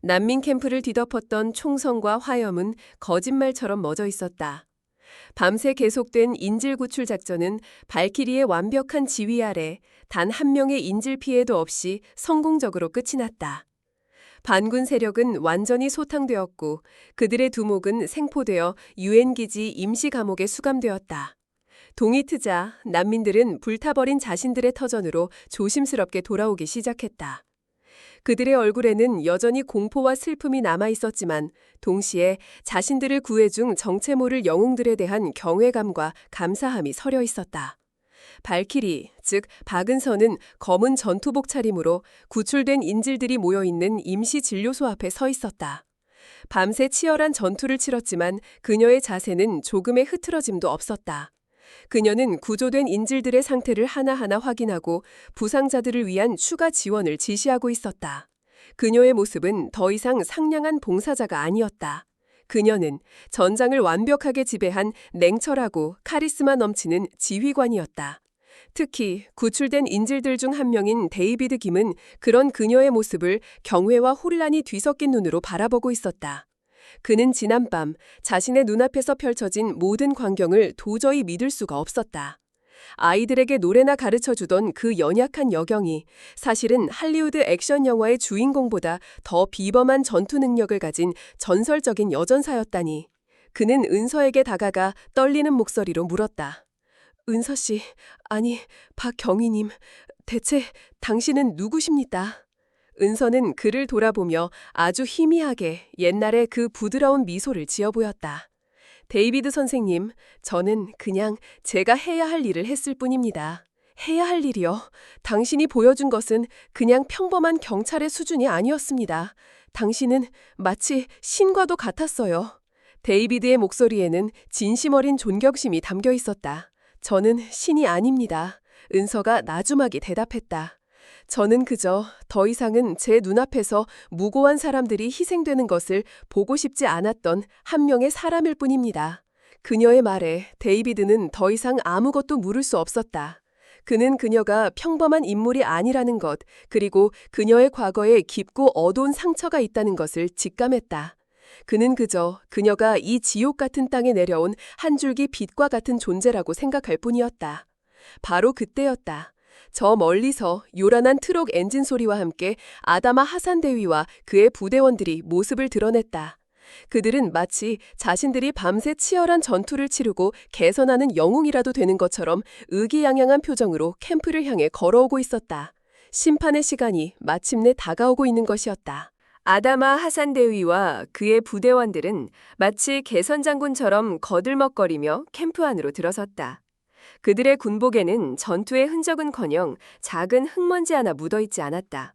Speaker 1: 난민 캠프를 뒤덮었던 총성과 화염은 거짓말처럼 멎어 있었다. 밤새 계속된 인질 구출 작전은 발키리의 완벽한 지휘 아래 단 한 명의 인질 피해도 없이 성공적으로 끝이 났다. 반군 세력은 완전히 소탕되었고 그들의 두목은 생포되어 유엔기지 임시 감옥에 수감되었다. 동이 트자 난민들은 불타버린 자신들의 터전으로 조심스럽게 돌아오기 시작했다. 그들의 얼굴에는 여전히 공포와 슬픔이 남아있었지만 동시에 자신들을 구해준 정체 모를 영웅들에 대한 경외감과 감사함이 서려 있었다. 발키리, 즉 박은서는 검은 전투복 차림으로 구출된 인질들이 모여있는 임시 진료소 앞에 서 있었다. 밤새 치열한 전투를 치렀지만 그녀의 자세는 조금의 흐트러짐도 없었다. 그녀는 구조된 인질들의 상태를 하나하나 확인하고 부상자들을 위한 추가 지원을 지시하고 있었다. 그녀의 모습은 더 이상 상냥한 봉사자가 아니었다. 그녀는 전장을 완벽하게 지배한 냉철하고 카리스마 넘치는 지휘관이었다. 특히 구출된 인질들 중 한 명인 데이비드 김은 그런 그녀의 모습을 경외와 혼란이 뒤섞인 눈으로 바라보고 있었다. 그는 지난밤 자신의 눈앞에서 펼쳐진 모든 광경을 도저히 믿을 수가 없었다. 아이들에게 노래나 가르쳐주던 그 연약한 여경이 사실은 할리우드 액션 영화의 주인공보다 더 비범한 전투 능력을 가진 전설적인 여전사였다니. 그는 은서에게 다가가 떨리는 목소리로 물었다. 은서 씨, 아니 박경희님, 대체 당신은 누구십니까? 은서는 그를 돌아보며 아주 희미하게 옛날의 그 부드러운 미소를 지어 보였다. 데이비드 선생님, 저는 그냥 제가 해야 할 일을 했을 뿐입니다. 해야 할 일이요? 당신이 보여준 것은 그냥 평범한 경찰의 수준이 아니었습니다. 당신은 마치 신과도 같았어요. 데이비드의 목소리에는 진심 어린 존경심이 담겨 있었다. 저는 신이 아닙니다. 은서가 나주막이 대답했다. 저는 그저 더 이상은 제 눈앞에서 무고한 사람들이 희생되는 것을 보고 싶지 않았던 한 명의 사람일 뿐입니다. 그녀의 말에 데이비드는 더 이상 아무것도 물을 수 없었다. 그는 그녀가 평범한 인물이 아니라는 것, 그리고 그녀의 과거에 깊고 어두운 상처가 있다는 것을 직감했다. 그는 그저 그녀가 이 지옥 같은 땅에 내려온 한 줄기 빛과 같은 존재라고 생각할 뿐이었다. 바로 그때였다. 저 멀리서 요란한 트럭 엔진 소리와 함께 아다마 하산 대위와 그의 부대원들이 모습을 드러냈다. 그들은 마치 자신들이 밤새 치열한 전투를 치르고 개선하는 영웅이라도 되는 것처럼 의기양양한 표정으로 캠프를 향해 걸어오고 있었다. 심판의 시간이 마침내 다가오고 있는 것이었다. 아다마 하산 대위와 그의 부대원들은 마치 개선 장군처럼 거들먹거리며 캠프 안으로 들어섰다. 그들의 군복에는 전투의 흔적은커녕 작은 흙먼지 하나 묻어있지 않았다.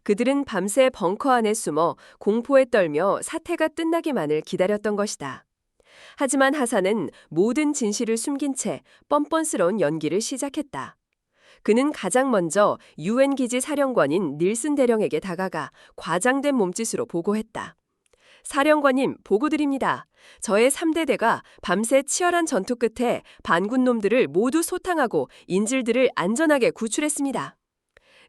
Speaker 1: 그들은 밤새 벙커 안에 숨어 공포에 떨며 사태가 끝나기만을 기다렸던 것이다. 하지만 하산은 모든 진실을 숨긴 채 뻔뻔스러운 연기를 시작했다. 그는 가장 먼저 유엔 기지 사령관인 닐슨 대령에게 다가가 과장된 몸짓으로 보고했다. 사령관님, 보고드립니다. 저의 3대대가 밤새 치열한 전투 끝에 반군 놈들을 모두 소탕하고 인질들을 안전하게 구출했습니다.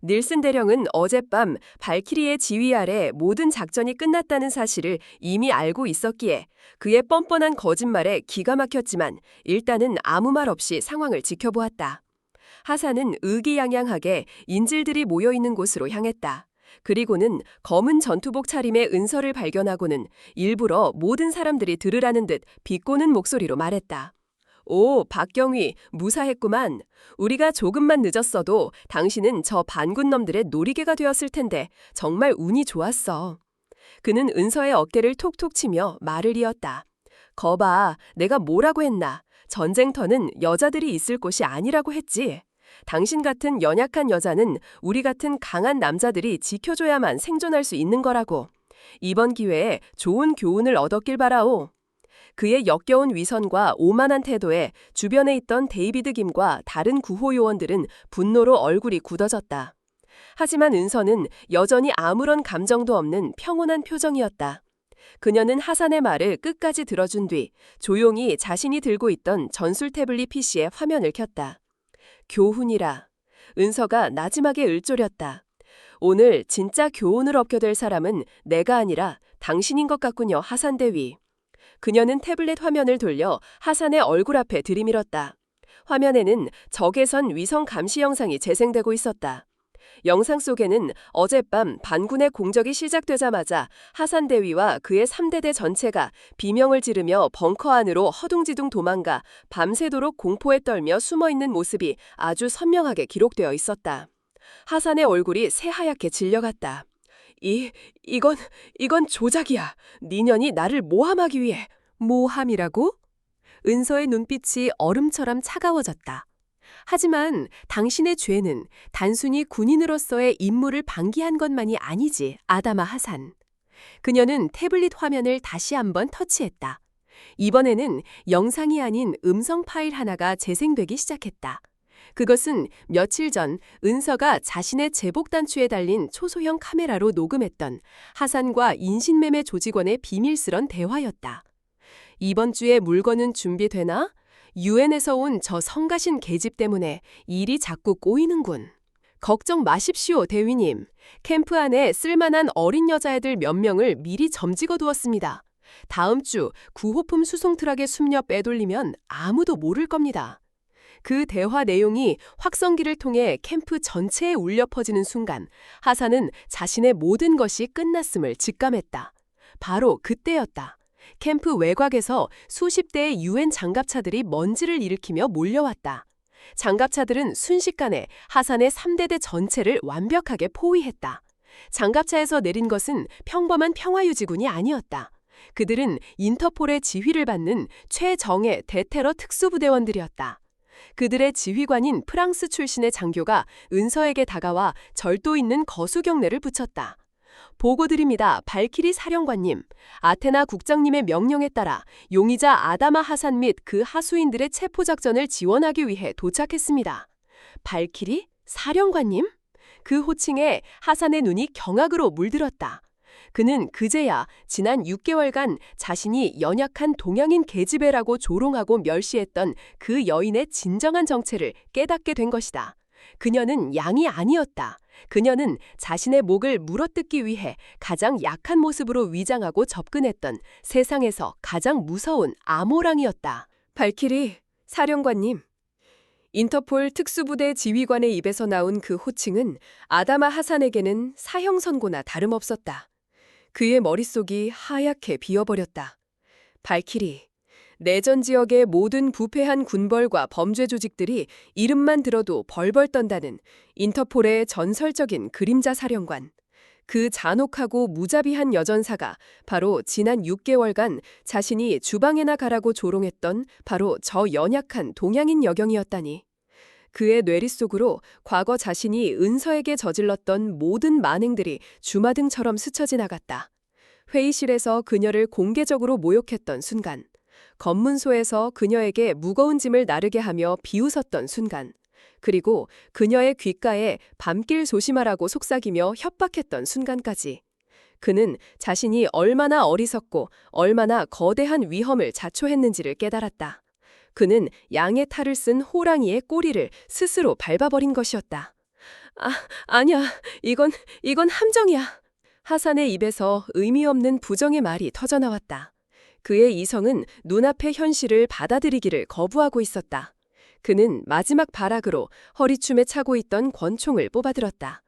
Speaker 1: 닐슨 대령은 어젯밤 발키리의 지휘 아래 모든 작전이 끝났다는 사실을 이미 알고 있었기에 그의 뻔뻔한 거짓말에 기가 막혔지만 일단은 아무 말 없이 상황을 지켜보았다. 하산은 의기양양하게 인질들이 모여있는 곳으로 향했다. 그리고는 검은 전투복 차림의 은서를 발견하고는 일부러 모든 사람들이 들으라는 듯 비꼬는 목소리로 말했다. 오, 박경위, 무사했구만. 우리가 조금만 늦었어도 당신은 저 반군 놈들의 놀이개가 되었을 텐데 정말 운이 좋았어. 그는 은서의 어깨를 톡톡 치며 말을 이었다. 거봐, 내가 뭐라고 했나. 전쟁터는 여자들이 있을 곳이 아니라고 했지. 당신 같은 연약한 여자는 우리 같은 강한 남자들이 지켜줘야만 생존할 수 있는 거라고. 이번 기회에 좋은 교훈을 얻었길 바라오. 그의 역겨운 위선과 오만한 태도에 주변에 있던 데이비드 김과 다른 구호 요원들은 분노로 얼굴이 굳어졌다. 하지만 은서는 여전히 아무런 감정도 없는 평온한 표정이었다. 그녀는 하산의 말을 끝까지 들어준 뒤 조용히 자신이 들고 있던 전술 태블릿 PC에 화면을 켰다. 교훈이라. 은서가 나지막에 을조렸다. 오늘 진짜 교훈을 얻게 될 사람은 내가 아니라 당신인 것 같군요, 하산 대위. 그녀는 태블릿 화면을 돌려 하산의 얼굴 앞에 들이밀었다. 화면에는 적외선 위성 감시 영상이 재생되고 있었다. 영상 속에는 어젯밤 반군의 공격이 시작되자마자 하산 대위와 그의 3대대 전체가 비명을 지르며 벙커 안으로 허둥지둥 도망가 밤새도록 공포에 떨며 숨어있는 모습이 아주 선명하게 기록되어 있었다. 하산의 얼굴이 새하얗게 질려갔다. 이건 조작이야. 네 년이 나를 모함하기 위해. 모함이라고? 은서의 눈빛이 얼음처럼 차가워졌다. 하지만 당신의 죄는 단순히 군인으로서의 임무를 방기한 것만이 아니지, 아다마 하산. 그녀는 태블릿 화면을 다시 한번 터치했다. 이번에는 영상이 아닌 음성 파일 하나가 재생되기 시작했다. 그것은 며칠 전 은서가 자신의 제복 단추에 달린 초소형 카메라로 녹음했던 하산과 인신매매 조직원의 비밀스런 대화였다. 이번 주에 물건은 준비되나? 유엔에서 온 저 성가신 계집 때문에 일이 자꾸 꼬이는군. 걱정 마십시오, 대위님. 캠프 안에 쓸만한 어린 여자애들 몇 명을 미리 점찍어 두었습니다. 다음 주 구호품 수송 트럭에 숨려 빼돌리면 아무도 모를 겁니다. 그 대화 내용이 확성기를 통해 캠프 전체에 울려 퍼지는 순간 하산은 자신의 모든 것이 끝났음을 직감했다. 바로 그때였다. 캠프 외곽에서 수십 대의 유엔 장갑차들이 먼지를 일으키며 몰려왔다. 장갑차들은 순식간에 하산의 3대대 전체를 완벽하게 포위했다. 장갑차에서 내린 것은 평범한 평화유지군이 아니었다. 그들은 인터폴의 지휘를 받는 최정예 대테러 특수부대원들이었다. 그들의 지휘관인 프랑스 출신의 장교가 은서에게 다가와 절도 있는 거수 경례를 붙였다. 보고드립니다. 발키리 사령관님. 아테나 국장님의 명령에 따라 용의자 아다마 하산 및 그 하수인들의 체포작전을 지원하기 위해 도착했습니다. 발키리? 사령관님? 그 호칭에 하산의 눈이 경악으로 물들었다. 그는 그제야 지난 6개월간 자신이 연약한 동양인 계집애라고 조롱하고 멸시했던 그 여인의 진정한 정체를 깨닫게 된 것이다. 그녀는 양이 아니었다. 그녀는 자신의 목을 물어뜯기 위해 가장 약한 모습으로 위장하고 접근했던 세상에서 가장 무서운 암호랑이었다. 발키리, 사령관님. 인터폴 특수부대 지휘관의 입에서 나온 그 호칭은 아다마 하산에게는 사형 선고나 다름없었다. 그의 머릿속이 하얗게 비어버렸다. 발키리. 내전 지역의 모든 부패한 군벌과 범죄 조직들이 이름만 들어도 벌벌 떤다는 인터폴의 전설적인 그림자 사령관. 그 잔혹하고 무자비한 여전사가 바로 지난 6개월간 자신이 주방에나 가라고 조롱했던 바로 저 연약한 동양인 여경이었다니. 그의 뇌리 속으로 과거 자신이 은서에게 저질렀던 모든 만행들이 주마등처럼 스쳐 지나갔다. 회의실에서 그녀를 공개적으로 모욕했던 순간. 검문소에서 그녀에게 무거운 짐을 나르게 하며 비웃었던 순간, 그리고 그녀의 귓가에 밤길 조심하라고 속삭이며 협박했던 순간까지. 그는 자신이 얼마나 어리석고 얼마나 거대한 위험을 자초했는지를 깨달았다. 그는 양의 탈을 쓴 호랑이의 꼬리를 스스로 밟아버린 것이었다. 아니야. 이건 함정이야. 하산의 입에서 의미 없는 부정의 말이 터져나왔다. 그의 이성은 눈앞의 현실을 받아들이기를 거부하고 있었다. 그는 마지막 발악으로 허리춤에 차고 있던 권총을 뽑아들었다.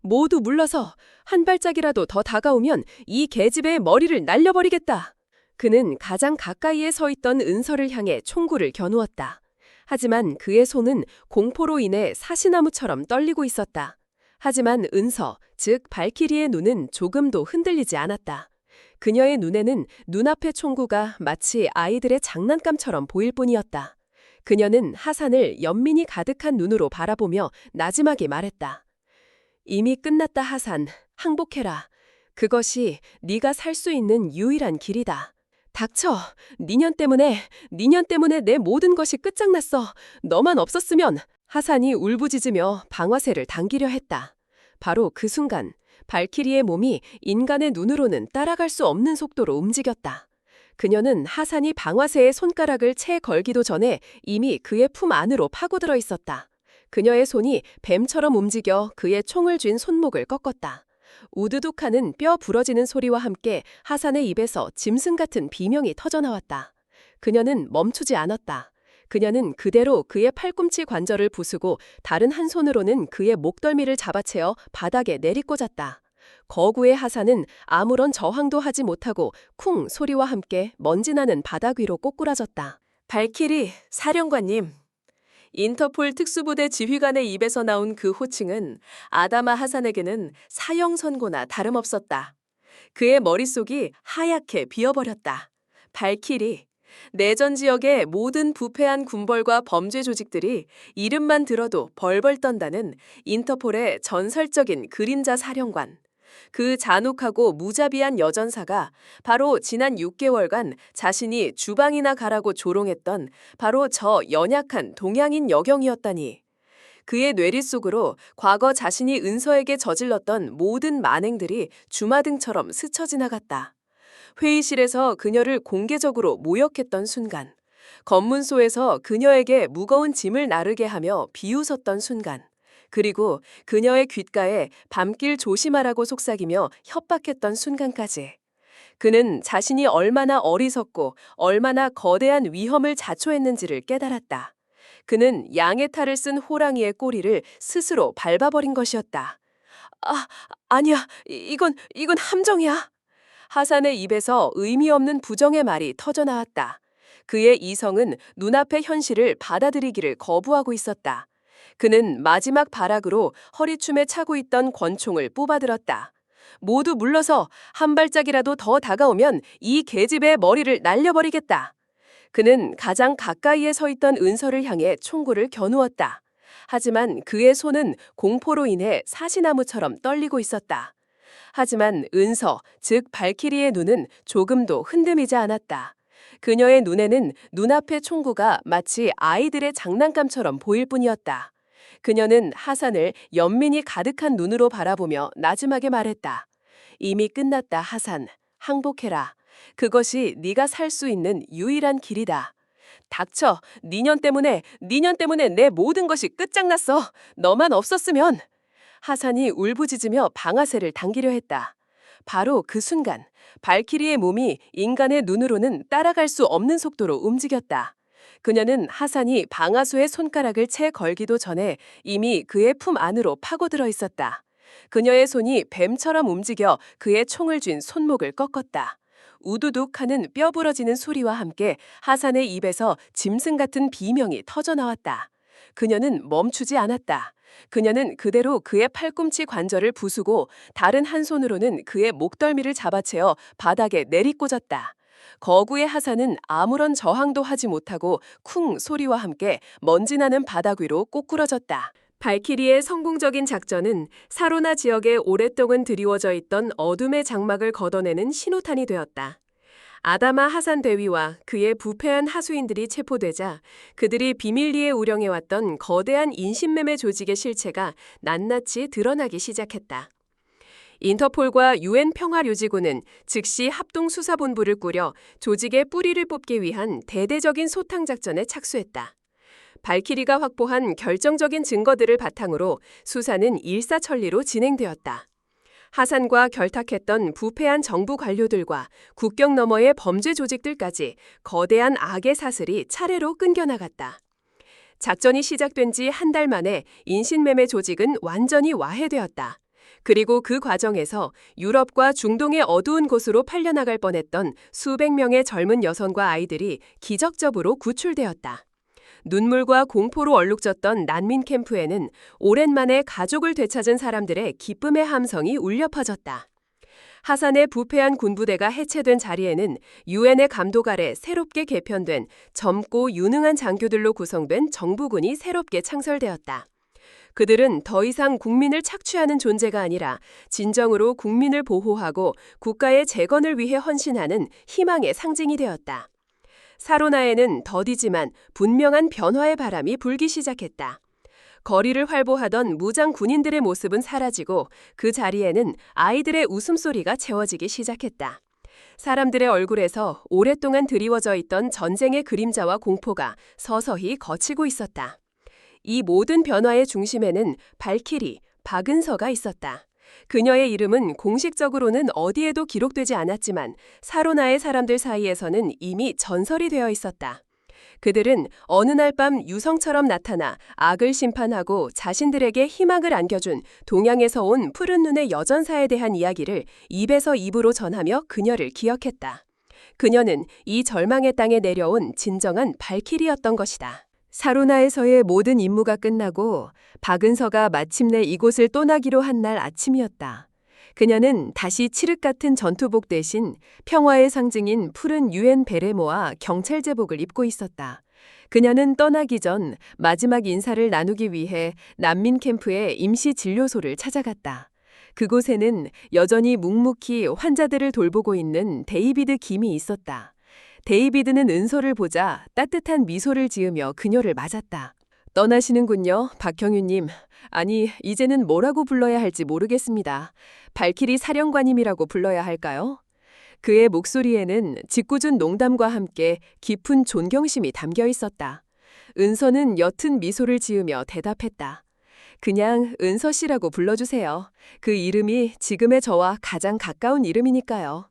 Speaker 1: 모두 물러서 한 발짝이라도 더 다가오면 이 계집애의 머리를 날려버리겠다. 그는 가장 가까이에 서 있던 은서를 향해 총구를 겨누었다. 하지만 그의 손은 공포로 인해 사시나무처럼 떨리고 있었다. 하지만 은서, 즉 발키리의 눈은 조금도 흔들리지 않았다. 그녀의 눈에는 눈앞의 총구가 마치 아이들의 장난감처럼 보일 뿐이었다. 그녀는 하산을 연민이 가득한 눈으로 바라보며 나지막이 말했다. 이미 끝났다 하산, 항복해라. 그것이 네가 살 수 있는 유일한 길이다. 닥쳐. 니년 때문에 내 모든 것이 끝장났어. 너만 없었으면. 하산이 울부짖으며 방아쇠를 당기려 했다. 바로 그 순간 발키리의 몸이 인간의 눈으로는 따라갈 수 없는 속도로 움직였다. 그녀는 하산이 방아쇠의 손가락을 채 걸기도 전에 이미 그의 품 안으로 파고들어 있었다. 그녀의 손이 뱀처럼 움직여 그의 총을 쥔 손목을 꺾었다. 우두둑하는 뼈 부러지는 소리와 함께 하산의 입에서 짐승 같은 비명이 터져나왔다. 그녀는 멈추지 않았다. 그녀는 그대로 그의 팔꿈치 관절을 부수고 다른 한 손으로는 그의 목덜미를 잡아채어 바닥에 내리꽂았다. 거구의 하산은 아무런 저항도 하지 못하고 쿵 소리와 함께 먼지나는 바닥 위로 꼬꾸라졌다. 발키리, 사령관님. 인터폴 특수부대 지휘관의 입에서 나온 그 호칭은 아다마 하산에게는 사형 선고나 다름없었다. 그의 머릿속이 하얗게 비어버렸다. 발키리. 내전 지역의 모든 부패한 군벌과 범죄 조직들이 이름만 들어도 벌벌 떤다는 인터폴의 전설적인 그림자 사령관. 그 잔혹하고 무자비한 여전사가 바로 지난 6개월간 자신이 주방이나 가라고 조롱했던 바로 저 연약한 동양인 여경이었다니. 그의 뇌리 속으로 과거 자신이 은서에게 저질렀던 모든 만행들이 주마등처럼 스쳐 지나갔다. 회의실에서 그녀를 공개적으로 모욕했던 순간, 검문소에서 그녀에게 무거운 짐을 나르게 하며 비웃었던 순간, 그리고 그녀의 귓가에 밤길 조심하라고 속삭이며 협박했던 순간까지. 그는 자신이 얼마나 어리석고 얼마나 거대한 위험을 자초했는지를 깨달았다. 그는 양의 탈을 쓴 호랑이의 꼬리를 스스로 밟아버린 것이었다. 아니야. 이건 함정이야. 하산의 입에서 의미 없는 부정의 말이 터져나왔다. 그의 이성은 눈앞의 현실을 받아들이기를 거부하고 있었다. 그는 마지막 발악으로 허리춤에 차고 있던 권총을 뽑아들었다. 모두 물러서 한 발짝이라도 더 다가오면 이 계집애의 머리를 날려버리겠다. 그는 가장 가까이에 서 있던 은서를 향해 총구를 겨누었다. 하지만 그의 손은 공포로 인해 사시나무처럼 떨리고 있었다. 하지만 은서, 즉 발키리의 눈은 조금도 흔들리지 않았다. 그녀의 눈에는 눈앞의 총구가 마치 아이들의 장난감처럼 보일 뿐이었다. 그녀는 하산을 연민이 가득한 눈으로 바라보며 나지막에 말했다. 이미 끝났다 하산, 항복해라. 그것이 네가 살 수 있는 유일한 길이다. 닥쳐, 니년 때문에 내 모든 것이 끝장났어. 너만 없었으면. 하산이 울부짖으며 방아쇠를 당기려 했다. 바로 그 순간 발키리의 몸이 인간의 눈으로는 따라갈 수 없는 속도로 움직였다. 그녀는 하산이 방아쇠의 손가락을 채 걸기도 전에 이미 그의 품 안으로 파고들어 있었다. 그녀의 손이 뱀처럼 움직여 그의 총을 쥔 손목을 꺾었다. 우두둑 하는 뼈 부러지는 소리와 함께 하산의 입에서 짐승 같은 비명이 터져나왔다. 그녀는 멈추지 않았다. 그녀는 그대로 그의 팔꿈치 관절을 부수고 다른 한 손으로는 그의 목덜미를 잡아채어 바닥에 내리꽂았다. 거구의 하산은 아무런 저항도 하지 못하고 쿵 소리와 함께 먼지나는 바닥 위로 꼬꾸러졌다. 발키리의 성공적인 작전은 사로나 지역에 오랫동안 드리워져 있던 어둠의 장막을 걷어내는 신호탄이 되었다. 아다마 하산 대위와 그의 부패한 하수인들이 체포되자 그들이 비밀리에 우령해왔던 거대한 인신매매 조직의 실체가 낱낱이 드러나기 시작했다. 인터폴과 유엔 평화유지군은 즉시 합동수사본부를 꾸려 조직의 뿌리를 뽑기 위한 대대적인 소탕 작전에 착수했다. 발키리가 확보한 결정적인 증거들을 바탕으로 수사는 일사천리로 진행되었다. 하산과 결탁했던 부패한 정부 관료들과 국경 너머의 범죄 조직들까지 거대한 악의 사슬이 차례로 끊겨나갔다. 작전이 시작된 지 한 달 만에 인신매매 조직은 완전히 와해되었다. 그리고 그 과정에서 유럽과 중동의 어두운 곳으로 팔려나갈 뻔했던 수백 명의 젊은 여성과 아이들이 기적적으로 구출되었다. 눈물과 공포로 얼룩졌던 난민 캠프에는 오랜만에 가족을 되찾은 사람들의 기쁨의 함성이 울려 퍼졌다. 하산의 부패한 군부대가 해체된 자리에는 유엔의 감독 아래 새롭게 개편된 젊고 유능한 장교들로 구성된 정부군이 새롭게 창설되었다. 그들은 더 이상 국민을 착취하는 존재가 아니라 진정으로 국민을 보호하고 국가의 재건을 위해 헌신하는 희망의 상징이 되었다. 사로나에는 더디지만 분명한 변화의 바람이 불기 시작했다. 거리를 활보하던 무장 군인들의 모습은 사라지고 그 자리에는 아이들의 웃음소리가 채워지기 시작했다. 사람들의 얼굴에서 오랫동안 드리워져 있던 전쟁의 그림자와 공포가 서서히 걷히고 있었다. 이 모든 변화의 중심에는 발키리, 박은서가 있었다. 그녀의 이름은 공식적으로는 어디에도 기록되지 않았지만 사로나의 사람들 사이에서는 이미 전설이 되어 있었다. 그들은 어느 날 밤 유성처럼 나타나 악을 심판하고 자신들에게 희망을 안겨준 동양에서 온 푸른 눈의 여전사에 대한 이야기를 입에서 입으로 전하며 그녀를 기억했다. 그녀는 이 절망의 땅에 내려온 진정한 발키리였던 것이다. 사로나에서의 모든 임무가 끝나고 박은서가 마침내 이곳을 떠나기로 한 날 아침이었다. 그녀는 다시 칠흑 같은 전투복 대신 평화의 상징인 푸른 유엔 베레모와 경찰 제복을 입고 있었다. 그녀는 떠나기 전 마지막 인사를 나누기 위해 난민 캠프의 임시 진료소를 찾아갔다. 그곳에는 여전히 묵묵히 환자들을 돌보고 있는 데이비드 김이 있었다. 데이비드는 은서를 보자 따뜻한 미소를 지으며 그녀를 맞았다. 떠나시는군요, 박형유님. 아니, 이제는 뭐라고 불러야 할지 모르겠습니다. 발키리 사령관님이라고 불러야 할까요? 그의 목소리에는 짓궂은 농담과 함께 깊은 존경심이 담겨 있었다. 은서는 옅은 미소를 지으며 대답했다. 그냥 은서 씨라고 불러주세요. 그 이름이 지금의 저와 가장 가까운 이름이니까요.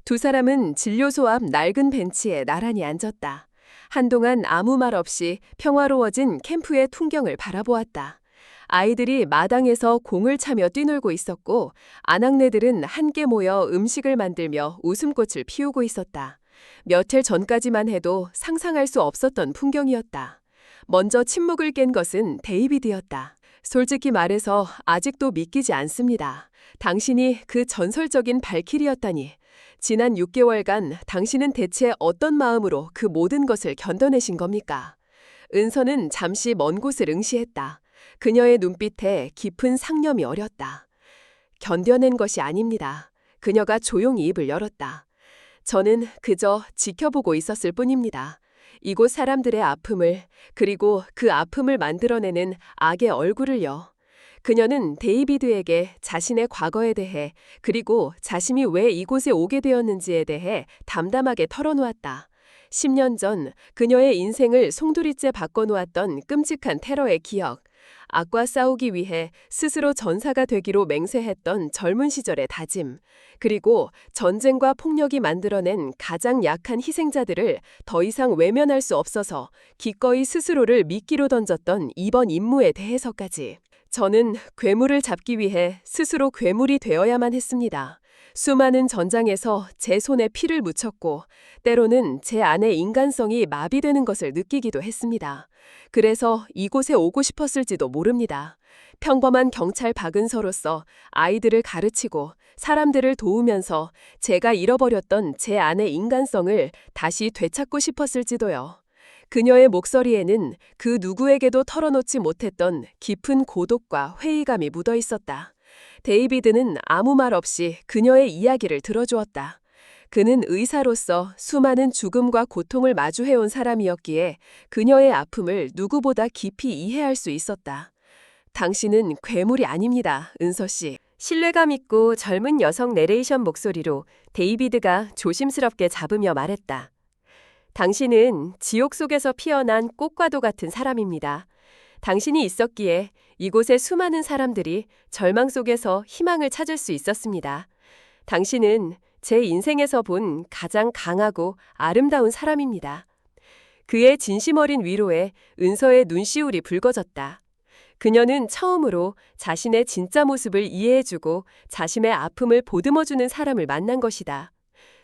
Speaker 1: 두 사람은 진료소 앞 낡은 벤치에 나란히 앉았다. 한동안 아무 말 없이 평화로워진 캠프의 풍경을 바라보았다. 아이들이 마당에서 공을 차며 뛰놀고 있었고 아낙네들은 함께 모여 음식을 만들며 웃음꽃을 피우고 있었다. 며칠 전까지만 해도 상상할 수 없었던 풍경이었다. 먼저 침묵을 깬 것은 데이비드였다. 솔직히 말해서 아직도 믿기지 않습니다. 당신이 그 전설적인 발키리였다니. 지난 6개월간 당신은 대체 어떤 마음으로 그 모든 것을 견뎌내신 겁니까? 은서는 잠시 먼 곳을 응시했다. 그녀의 눈빛에 깊은 상념이 어렸다. 견뎌낸 것이 아닙니다. 그녀가 조용히 입을 열었다. 저는 그저 지켜보고 있었을 뿐입니다. 이곳 사람들의 아픔을, 그리고 그 아픔을 만들어내는 악의 얼굴을요. 그녀는 데이비드에게 자신의 과거에 대해 그리고 자신이 왜 이곳에 오게 되었는지에 대해 담담하게 털어놓았다. 10년 전 그녀의 인생을 송두리째 바꿔놓았던 끔찍한 테러의 기억, 악과 싸우기 위해 스스로 전사가 되기로 맹세했던 젊은 시절의 다짐, 그리고 전쟁과 폭력이 만들어낸 가장 약한 희생자들을 더 이상 외면할 수 없어서 기꺼이 스스로를 미끼로 던졌던 이번 임무에 대해서까지. 저는 괴물을 잡기 위해 스스로 괴물이 되어야만 했습니다. 수많은 전장에서 제 손에 피를 묻혔고 때로는 제 안의 인간성이 마비되는 것을 느끼기도 했습니다. 그래서 이곳에 오고 싶었을지도 모릅니다. 평범한 경찰 박은서로서 아이들을 가르치고 사람들을 도우면서 제가 잃어버렸던 제 안의 인간성을 다시 되찾고 싶었을지도요. 그녀의 목소리에는 그 누구에게도 털어놓지 못했던 깊은 고독과 회의감이 묻어 있었다. 데이비드는 아무 말 없이 그녀의 이야기를 들어주었다. 그는 의사로서 수많은 죽음과 고통을 마주해온 사람이었기에 그녀의 아픔을 누구보다 깊이 이해할 수 있었다. 당신은 괴물이 아닙니다, 은서 씨. 신뢰감 있고 젊은 여성 내레이션 목소리로 데이비드가 조심스럽게 잡으며 말했다. 당신은 지옥 속에서 피어난 꽃과도 같은 사람입니다. 당신이 있었기에 이곳의 수많은 사람들이 절망 속에서 희망을 찾을 수 있었습니다. 당신은 제 인생에서 본 가장 강하고 아름다운 사람입니다. 그의 진심 어린 위로에 은서의 눈시울이 붉어졌다. 그녀는 처음으로 자신의 진짜 모습을 이해해주고 자신의 아픔을 보듬어주는 사람을 만난 것이다.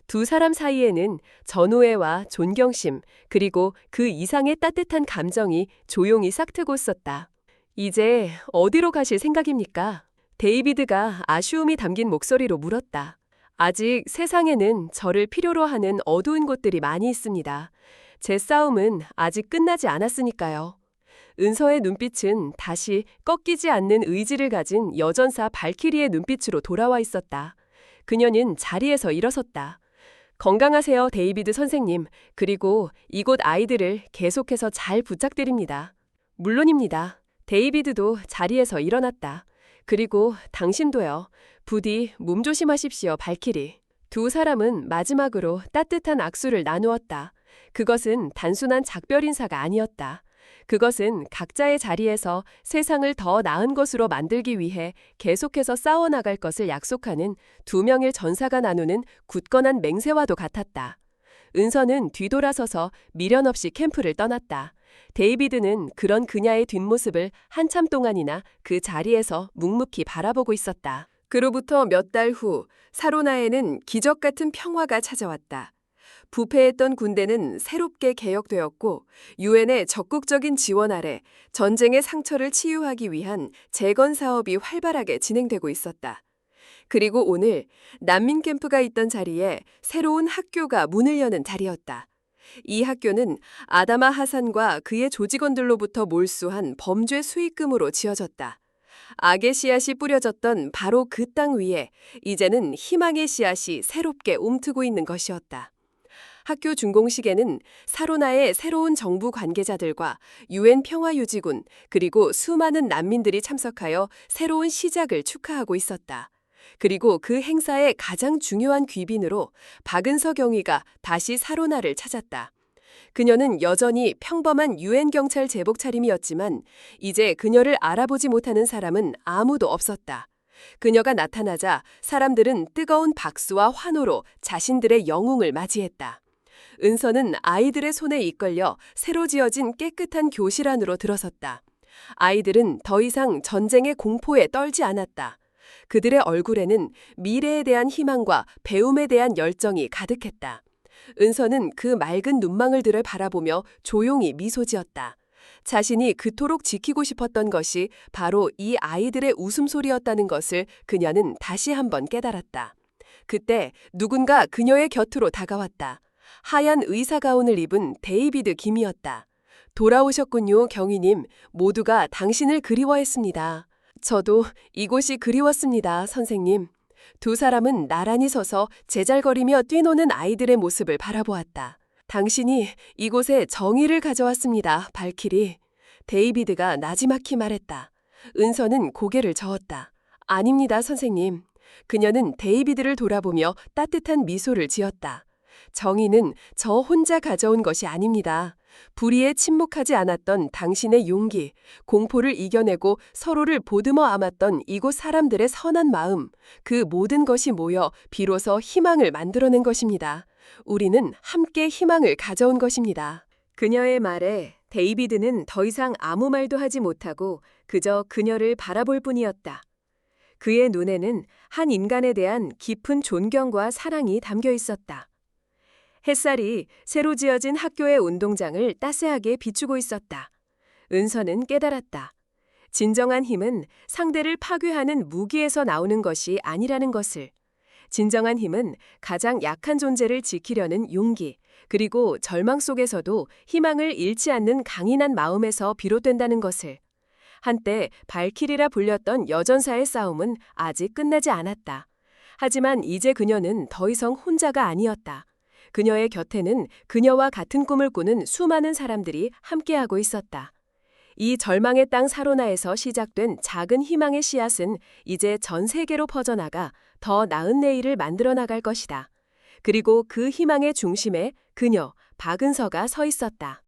Speaker 1: 두 사람 사이에는 전우애와 존경심, 그리고 그 이상의 따뜻한 감정이 조용히 싹트고 있었다. 이제 어디로 가실 생각입니까? 데이비드가 아쉬움이 담긴 목소리로 물었다. 아직 세상에는 저를 필요로 하는 어두운 곳들이 많이 있습니다. 제 싸움은 아직 끝나지 않았으니까요. 은서의 눈빛은 다시 꺾이지 않는 의지를 가진 여전사 발키리의 눈빛으로 돌아와 있었다. 그녀는 자리에서 일어섰다. 건강하세요, 데이비드 선생님. 그리고 이곳 아이들을 계속해서 잘 부탁드립니다. 물론입니다. 데이비드도 자리에서 일어났다. 그리고 당신도요. 부디 몸조심하십시오, 발키리. 두 사람은 마지막으로 따뜻한 악수를 나누었다. 그것은 단순한 작별 인사가 아니었다. 그것은 각자의 자리에서 세상을 더 나은 것으로 만들기 위해 계속해서 싸워나갈 것을 약속하는 두 명의 전사가 나누는 굳건한 맹세와도 같았다. 은서는 뒤돌아서서 미련 없이 캠프를 떠났다. 데이비드는 그런 그녀의 뒷모습을 한참 동안이나 그 자리에서 묵묵히 바라보고 있었다. 그로부터 몇 달 후 사로나에는 기적 같은 평화가 찾아왔다. 부패했던 군대는 새롭게 개혁되었고 유엔의 적극적인 지원 아래 전쟁의 상처를 치유하기 위한 재건 사업이 활발하게 진행되고 있었다. 그리고 오늘 난민 캠프가 있던 자리에 새로운 학교가 문을 여는 자리였다. 이 학교는 아다마 하산과 그의 조직원들로부터 몰수한 범죄 수익금으로 지어졌다. 악의 씨앗이 뿌려졌던 바로 그 땅 위에 이제는 희망의 씨앗이 새롭게 움트고 있는 것이었다. 학교 준공식에는 사로나의 새로운 정부 관계자들과 유엔 평화유지군 그리고 수많은 난민들이 참석하여 새로운 시작을 축하하고 있었다. 그리고 그 행사의 가장 중요한 귀빈으로 박은서 경위가 다시 사로나를 찾았다. 그녀는 여전히 평범한 유엔 경찰 제복 차림이었지만 이제 그녀를 알아보지 못하는 사람은 아무도 없었다. 그녀가 나타나자 사람들은 뜨거운 박수와 환호로 자신들의 영웅을 맞이했다. 은서는 아이들의 손에 이끌려 새로 지어진 깨끗한 교실 안으로 들어섰다. 아이들은 더 이상 전쟁의 공포에 떨지 않았다. 그들의 얼굴에는 미래에 대한 희망과 배움에 대한 열정이 가득했다. 은서는 그 맑은 눈망울들을 바라보며 조용히 미소 지었다. 자신이 그토록 지키고 싶었던 것이 바로 이 아이들의 웃음소리였다는 것을 그녀는 다시 한번 깨달았다. 그때 누군가 그녀의 곁으로 다가왔다. 하얀 의사가운을 입은 데이비드 김이었다. 돌아오셨군요, 경위님. 모두가 당신을 그리워했습니다. 저도 이곳이 그리웠습니다, 선생님. 두 사람은 나란히 서서 제잘거리며 뛰노는 아이들의 모습을 바라보았다. 당신이 이곳에 정의를 가져왔습니다, 발키리. 데이비드가 나지막히 말했다. 은서는 고개를 저었다. 아닙니다, 선생님. 그녀는 데이비드를 돌아보며 따뜻한 미소를 지었다. 정의는 저 혼자 가져온 것이 아닙니다. 불의에 침묵하지 않았던 당신의 용기, 공포를 이겨내고 서로를 보듬어 안았던 이곳 사람들의 선한 마음, 그 모든 것이 모여 비로소 희망을 만들어낸 것입니다. 우리는 함께 희망을 가져온 것입니다. 그녀의 말에 데이비드는 더 이상 아무 말도 하지 못하고 그저 그녀를 바라볼 뿐이었다. 그의 눈에는 한 인간에 대한 깊은 존경과 사랑이 담겨 있었다. 햇살이 새로 지어진 학교의 운동장을 따스하게 비추고 있었다. 은서는 깨달았다. 진정한 힘은 상대를 파괴하는 무기에서 나오는 것이 아니라는 것을. 진정한 힘은 가장 약한 존재를 지키려는 용기, 그리고 절망 속에서도 희망을 잃지 않는 강인한 마음에서 비롯된다는 것을. 한때 발키리라 불렸던 여전사의 싸움은 아직 끝나지 않았다. 하지만 이제 그녀는 더 이상 혼자가 아니었다. 그녀의 곁에는 그녀와 같은 꿈을 꾸는 수많은 사람들이 함께하고 있었다. 이 절망의 땅 사로나에서 시작된 작은 희망의 씨앗은 이제 전 세계로 퍼져나가 더 나은 내일을 만들어 나갈 것이다. 그리고 그 희망의 중심에 그녀, 박은서가 서 있었다.